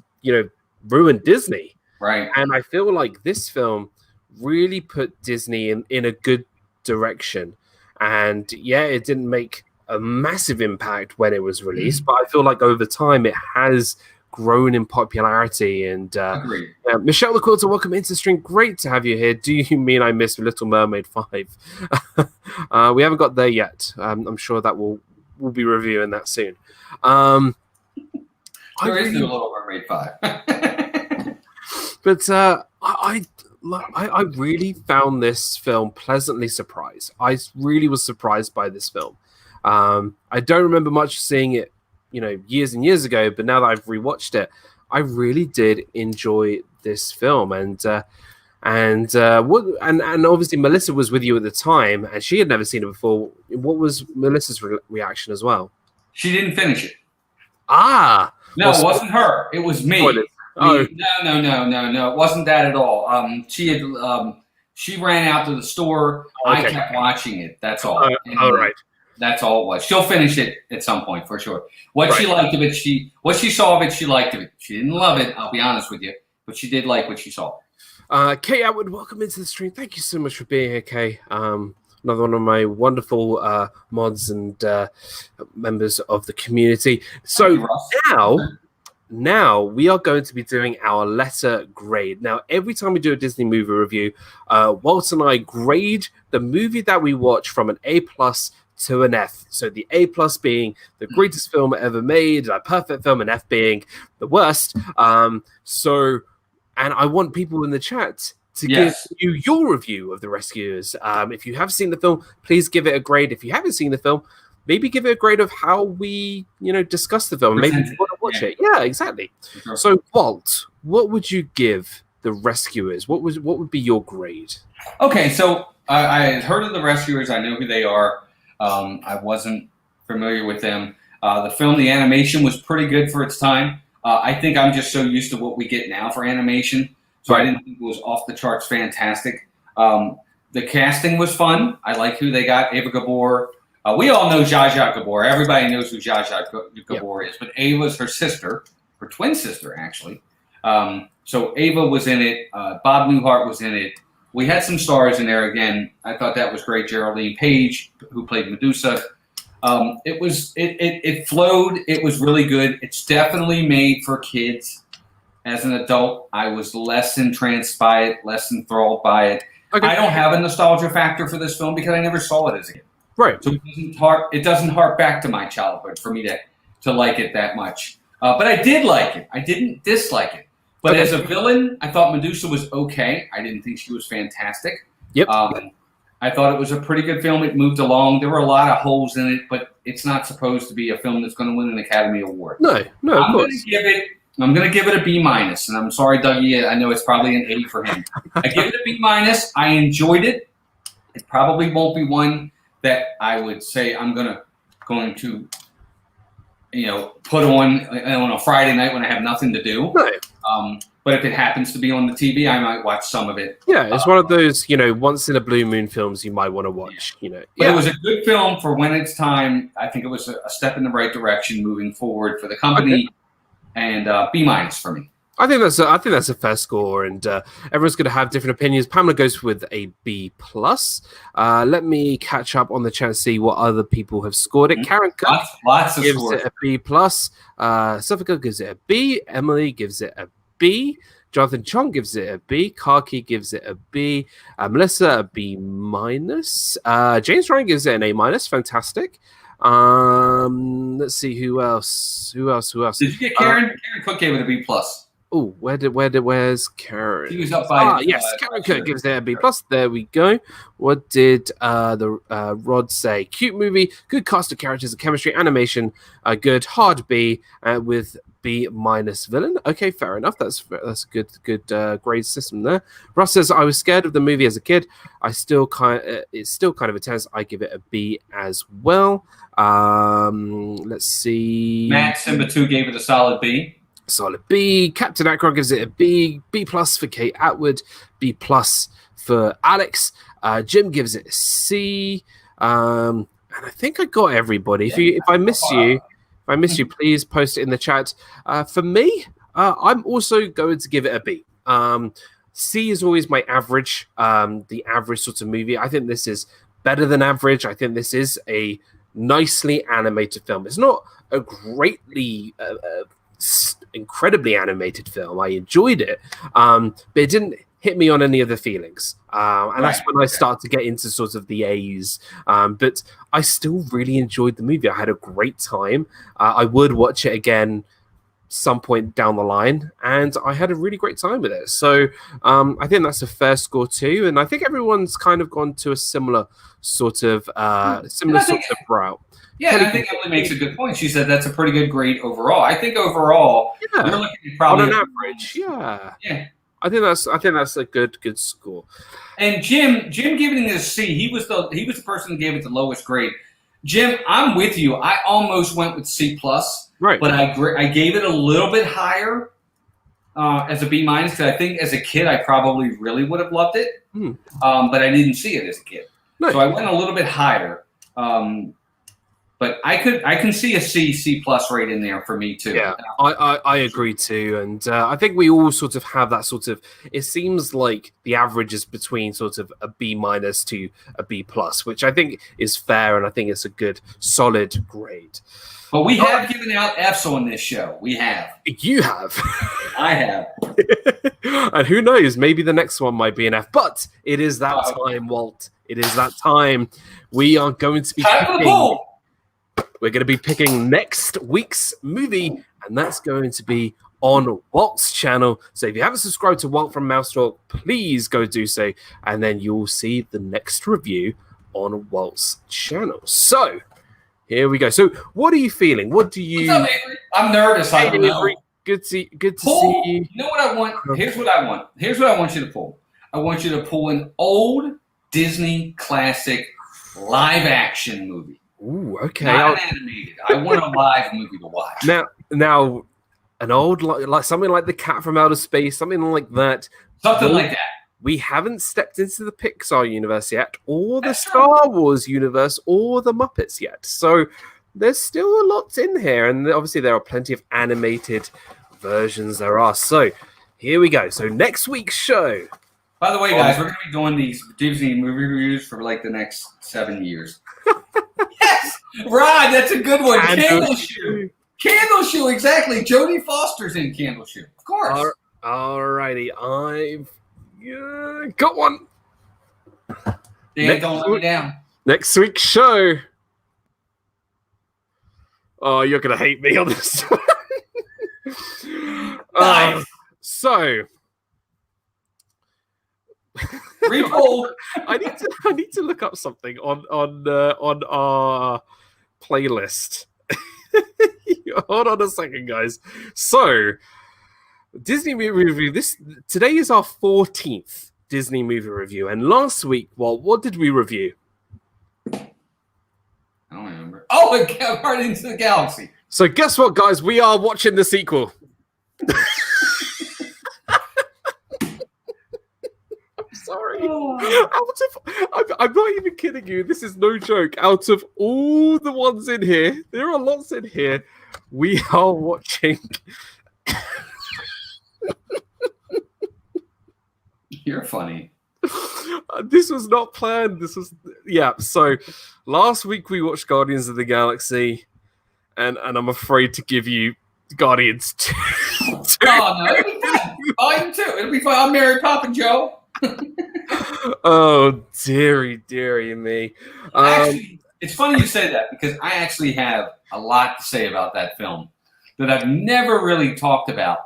ruined Disney. Right. And I feel like this film really put Disney in a good direction. And yeah, it didn't make a massive impact when it was released, but I feel like over time it has grown in popularity. And Michelle the Quarter, welcome into the stream. Great to have you here. Do you mean I missed Little Mermaid 5? We haven't got there yet. I'm sure that we'll be reviewing that soon. There is no Little Mermaid 5. But I really found this film pleasantly surprised. I really was surprised by this film. I don't remember much seeing it, years and years ago, but now that I've rewatched it, I really did enjoy this film. And obviously Melissa was with you at the time, and she had never seen it before. What was Melissa's reaction as well? She didn't finish it. No, it wasn't her. It was me. No. It wasn't that at all. She ran out to the store. Okay. I kept watching it. That's all. All right. That's all it was. She'll finish it at some point for sure. She liked of it, what she saw of it, she liked of it. She didn't love it, I'll be honest with you, but she did like what she saw. Kay Atwood, welcome into the stream. Thank you so much for being here, Kay. Another one of my wonderful mods and members of the community. So now we are going to be doing our letter grade. Now, every time we do a Disney movie review, Walt and I grade the movie that we watch from an A+ to an F. So the A+ being the greatest film ever made, a perfect film, and F being the worst. And I want people in the chat to give you your review of The Rescuers. If you have seen the film, please give it a grade. If you haven't seen the film, maybe give it a grade of how we, discuss the film. Maybe you want to watch it. Yeah, exactly. Sure. So, Walt, what would you give The Rescuers? What would be your grade? Okay, so I had heard of The Rescuers. I know who they are. I wasn't familiar with them. The film, the animation was pretty good for its time. I think I'm just so used to what we get now for animation, so I didn't think it was off the charts fantastic. The casting was fun. I like who they got. Ava Gabor, We all know Zsa Zsa Gabor. Everybody knows who Zsa Zsa Gabor is, but Ava's her sister, her twin sister, actually. So Ava was in it. Bob Newhart was in it. We had some stars in there again. I thought that was great. Geraldine Page, who played Medusa. It flowed. It was really good. It's definitely made for kids. As an adult, I was less entranced by it, less enthralled by it. Okay. I don't have a nostalgia factor for this film because I never saw it as a kid. Right. So it doesn't hark back to my childhood for me to like it that much. But I did like it. I didn't dislike it. But as a villain, I thought Medusa was okay. I didn't think she was fantastic. Yep. I thought it was a pretty good film. It moved along. There were a lot of holes in it, but it's not supposed to be a film that's going to win an Academy Award. No, of course. I'm going to give it a B-, and I'm sorry, Dougie. I know it's probably an A for him. I give it a B-. I enjoyed it. It probably won't be one that I would say I'm going to put on a Friday night when I have nothing to do. Right. But if it happens to be on the TV, I might watch some of it. Yeah, it's one of those, once in a blue moon films you might want to watch. But it was a good film for when it's time. I think it was a step in the right direction moving forward for the company. Okay. And B- for me. I think that's a fair score, and everyone's going to have different opinions. Pamela goes with a B+. Let me catch up on the chat and see what other people have scored it. Karen lots of gives scores. It a B+. Suffolk gives it a B. Emily gives it a B. Jonathan Chong gives it a B. Karki gives it a B. Melissa a B-. James Ryan gives it an A-. Fantastic. Let's see who else. Did you get Karen? Karen Cook gave it a B+. Oh, where's Karen? She was up by. Yes, Karen Cook gives it a B+. There we go. What did the Rod say? Cute movie, good cast of characters and chemistry, animation, good, hard B, with B- villain. Okay, fair enough. That's a good grade system there. Russ says I was scared of the movie as a kid. It's still kind of intense. I give it a B as well. Let's see. Matt Simba 2 gave it a solid B. Solid B. Captain Ackroyd gives it a B. B+ for Kate Atwood. B+ for Alex. Jim gives it a C. And I think I got everybody. If I miss you, please post it in the chat. For me, I'm also going to give it a B. C is always my average, the average sort of movie. I think this is better than average. I think this is a nicely animated film. It's not a greatly incredibly animated film. I enjoyed it, but it didn't hit me on any of the feelings, and that's when I start to get into sort of the A's, but I still really enjoyed the movie. I had a great time. I would watch it again some point down the line, and I had a really great time with it. So I think that's a fair score too, and I think everyone's kind of gone to a similar sort of route. Yeah, and I think Emily makes a good point. She said that's a pretty good grade overall. I think overall, we're looking at probably on an average. Yeah. I think that's a good score. And Jim giving it a C. He was the person who gave it the lowest grade. Jim, I'm with you. I almost went with C+. Right. But I gave it a little bit higher as a B- because I think as a kid I probably really would have loved it. But I didn't see it as a kid. No. So I went a little bit higher. But I can see a C+ rate in there for me too. Yeah, I agree too, and I think we all sort of have that sort of. It seems like the average is between sort of a B- to a B+, which I think is fair, and I think it's a good solid grade. But we have given out Fs on this show. We have. You have. I have. And who knows? Maybe the next one might be an F. But it is that time, Walt. It is that time. We are going to be. We're going to be picking next week's movie, and that's going to be on Walt's channel. So if you haven't subscribed to Walt from Mouse Talk, please go do so, and then you'll see the next review on Walt's channel. So here we go. So what are you feeling? What do you? What's up, Avery? I'm nervous. I don't know. Good to see you. You know what I want? Here's what I want. Here's what I want you to pull. I want you to pull an old Disney classic live action movie. Ooh, okay. Not animated. I want a live movie to watch. Now, an old like something like The Cat from Outer Space, something like that. Something like that. we haven't stepped into the Pixar universe yet, or the Star Wars universe, or the Muppets yet. So there's still a lot in here, and obviously there are plenty of animated versions there are. So here we go. So next week's show. By the way, guys, we're going to be doing these Disney movie reviews for like the next 7 years. Yes, Rod, that's a good one. Candle Shoe. Candle Shoe, exactly. Jodie Foster's in Candle Shoe, of course. Alrighty, I've got one. Dan, don't let me down. Next week's show. Oh, you're gonna hate me on this one. Nice. So, Repoll. I need to look up something on our playlist. Hold on a second, guys. So, Disney movie review. Today is our 14th Disney movie review, and last week, well, what did we review? I don't remember. Oh, Guardians of the Galaxy. So, guess what, guys? We are watching the sequel. I'm sorry. I'm not even kidding you. This is no joke. Out of all the ones in here, there are lots in here. We are watching. You're funny. This was not planned. So last week we watched Guardians of the Galaxy, and I'm afraid to give you Guardians 2. Oh no, it'll be fun. Volume 2. It'll be fun. I'm Mary Poppin' Joe. Oh dearie me. Actually, it's funny you say that because I actually have a lot to say about that film that I've never really talked about.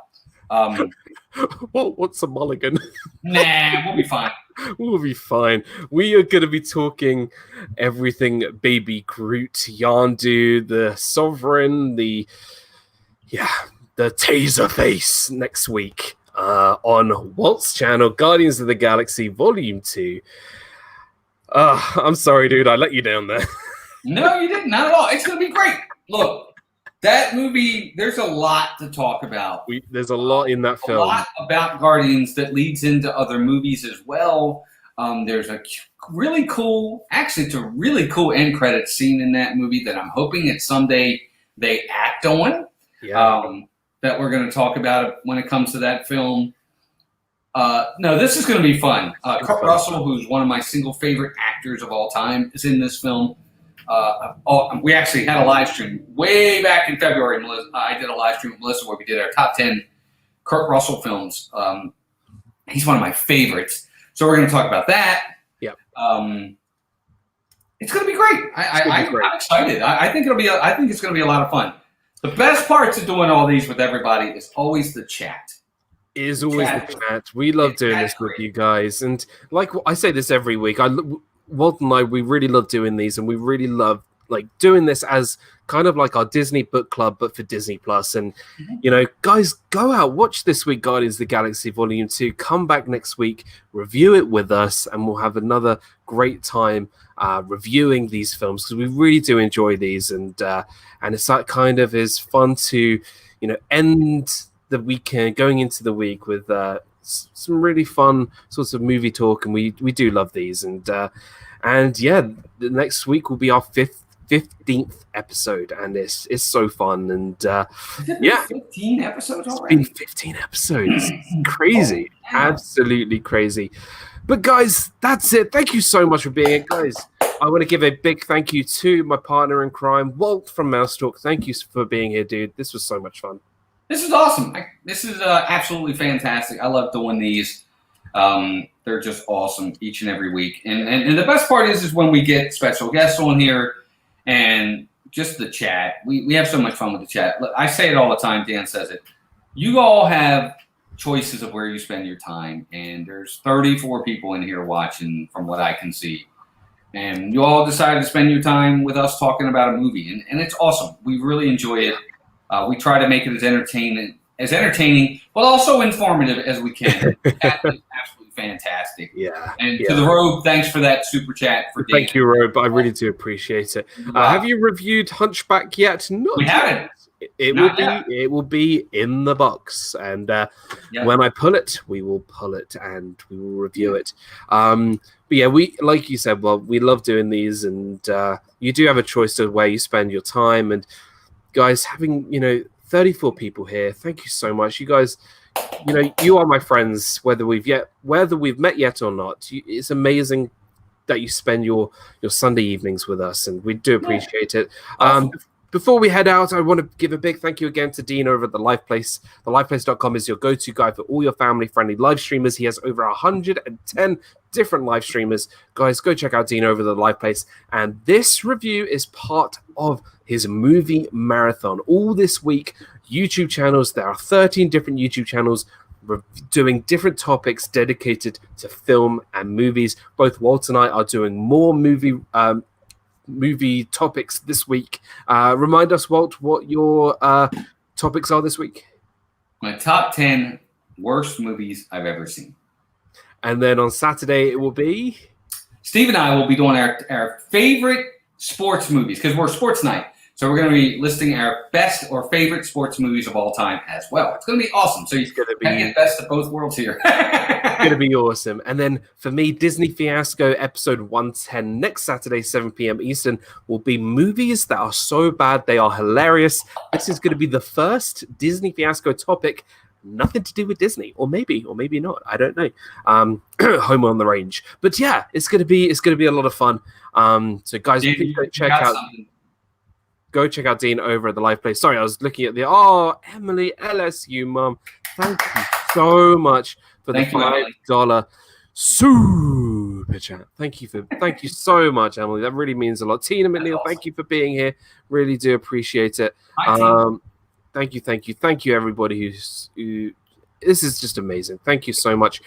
Well, what's a mulligan? Nah, we'll be fine. We'll be fine. We are going to be talking everything Baby Groot, Yondu, the Sovereign, the Taser Face next week on Walt's channel, Guardians of the Galaxy Volume 2. I'm sorry, dude. I let you down there. No, you didn't. Not at all. It's going to be great. Look. That movie, there's a lot to talk about. There's a lot in that film. A lot about Guardians that leads into other movies as well. There's a really cool, actually, it's a really cool end credit scene in that movie that I'm hoping that someday they act on. Yeah. That we're going to talk about when it comes to that film. No, this is going to be fun. Kurt Russell, who's one of my single favorite actors of all time, is in this film. We actually had a live stream way back in February. Melissa, I did a live stream with Melissa where we did our top 10 Kurt Russell films. He's one of my favorites. So we're going to talk about that. Yeah. It's going to be great. I'm excited. I think it's going to be a lot of fun. The best parts of doing all these with everybody is always the chat. Is always the chat. We love doing this with you guys. And like I say this every week, Walt and I, we really love doing these, and we really love like doing this as kind of like our Disney book club, but for Disney Plus. And guys, go out, watch this week Guardians of the Galaxy Volume 2. Come back next week, review it with us, and we'll have another great time reviewing these films because we really do enjoy these, and it's that kind of is fun to end the weekend going into the week with some really fun sorts of movie talk, and we do love these. And the next week will be our 15th episode, and it's so fun. And 15 episodes already. It's been 15 episodes. Crazy. Absolutely crazy. But guys, that's it. Thank you so much for being here, guys. I want to give a big thank you to my partner in crime, Walt from Mouse Talk. Thank you for being here, dude. This was so much fun. This is awesome. This is absolutely fantastic. I love doing these. They're just awesome each and every week. And the best part is when we get special guests on here and just the chat. We have so much fun with the chat. Look, I say it all the time. Dan says it. You all have choices of where you spend your time. And there's 34 people in here watching from what I can see. And you all decided to spend your time with us talking about a movie. And it's awesome. We really enjoy it. We try to make it as entertaining, but also informative as we can. Absolutely fantastic. Yeah. And to the Robe, thanks for that super chat for Thank you, Robe. I really do appreciate it. Have you reviewed Hunchback yet? No, we haven't. It will be in the box, and when I pull it, we will pull it and we will review it. But yeah, we, like you said, well, we love doing these, and you do have a choice of where you spend your time. And guys, having 34 people here, thank you so much. You guys, you are my friends, whether we've met yet or not. It's amazing that you spend your Sunday evenings with us, and we do appreciate it. Awesome. Before we head out, I want to give a big thank you again to Dean over at The Live Place. TheLivePlace.com is your go-to guide for all your family-friendly live streamers. He has over 110 different live streamers. Guys, go check out Dean over at The Live Place. And this review is part of his movie marathon. All this week, YouTube channels. There are 13 different YouTube channels doing different topics dedicated to film and movies. Both Walt and I are doing more movie topics this week. Remind us, Walt, what your topics are this week. My top 10 worst movies I've ever seen. And then on Saturday it will be Steve and I will be doing our favorite sports movies, because we're sports night. So we're going to be listing our best or favorite sports movies of all time as well. It's going to be awesome. So you're going to get best of both worlds here. It's going to be awesome. And then for me, Disney Fiasco episode 110 next Saturday, 7 p.m. Eastern, will be movies that are so bad they are hilarious. This is going to be the first Disney Fiasco topic, nothing to do with Disney, or maybe not. I don't know. Home on the Range. But yeah, it's going to be a lot of fun. So guys, please go check out Dean over at The Live Place. Sorry, I was looking at Emily LSU, Mum. Thank you so much for the $5 super chat. Thank you so much, Emily. That really means a lot. Tina McNeil, thank you for being here. Really do appreciate it. Thank you, everybody who. This is just amazing. Thank you so much.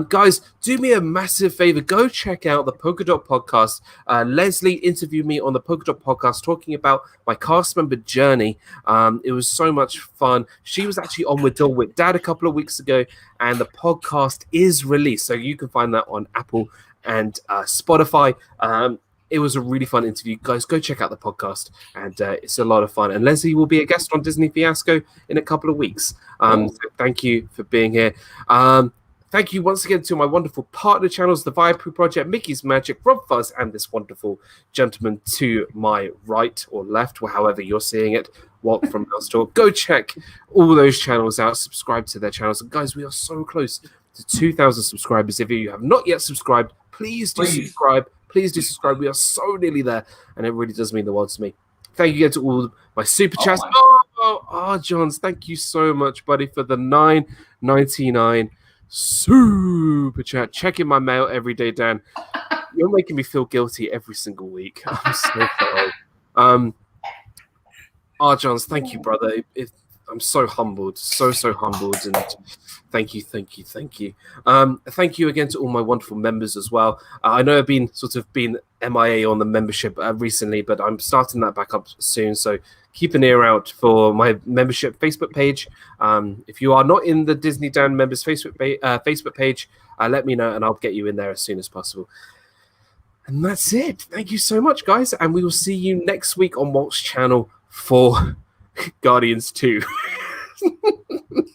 Guys, do me a massive favor. Go check out the Polka Dot Podcast. Leslie interviewed me on the Polka Dot Podcast talking about my cast member journey. It was so much fun. She was actually on with Dilwick Dad a couple of weeks ago, and the podcast is released. So you can find that on Apple and Spotify. It was a really fun interview. Guys, go check out the podcast, and it's a lot of fun. And Leslie will be a guest on Disney Fiasco in a couple of weeks. So thank you for being here. Thank you once again to my wonderful partner channels, the Viapree Project, Mickey's Magic, RobFuz, and this wonderful gentleman to my right or left, or however you're seeing it, Walt from Mouse Talk. Go check all those channels out. Subscribe to their channels. And guys, we are so close to 2,000 subscribers. If you have not yet subscribed, please do subscribe. Please do subscribe. We are so nearly there, and it really does mean the world to me. Thank you again to all my super chats. Johns, thank you so much, buddy, for the $9.99 super chat. Checking my mail every day, Dan. You're making me feel guilty every single week. I'm so sorry. Johns, thank you, brother. I'm so humbled, so humbled, and thank you. Thank you again to all my wonderful members as well. I know I've been MIA on the membership recently, but I'm starting that back up soon. So keep an ear out for my membership Facebook page. If you are not in the Disney Dan members Facebook page, let me know and I'll get you in there as soon as possible. And that's it. Thank you so much, guys, and we will see you next week on Walt's channel for Guardians 2.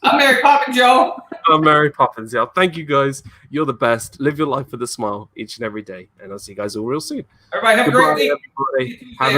I'm Mary Poppins, y'all. I'm Mary Poppins, y'all. Thank you, guys. You're the best. Live your life with a smile each and every day. And I'll see you guys all real soon. Everybody have a great week. Everybody. Have a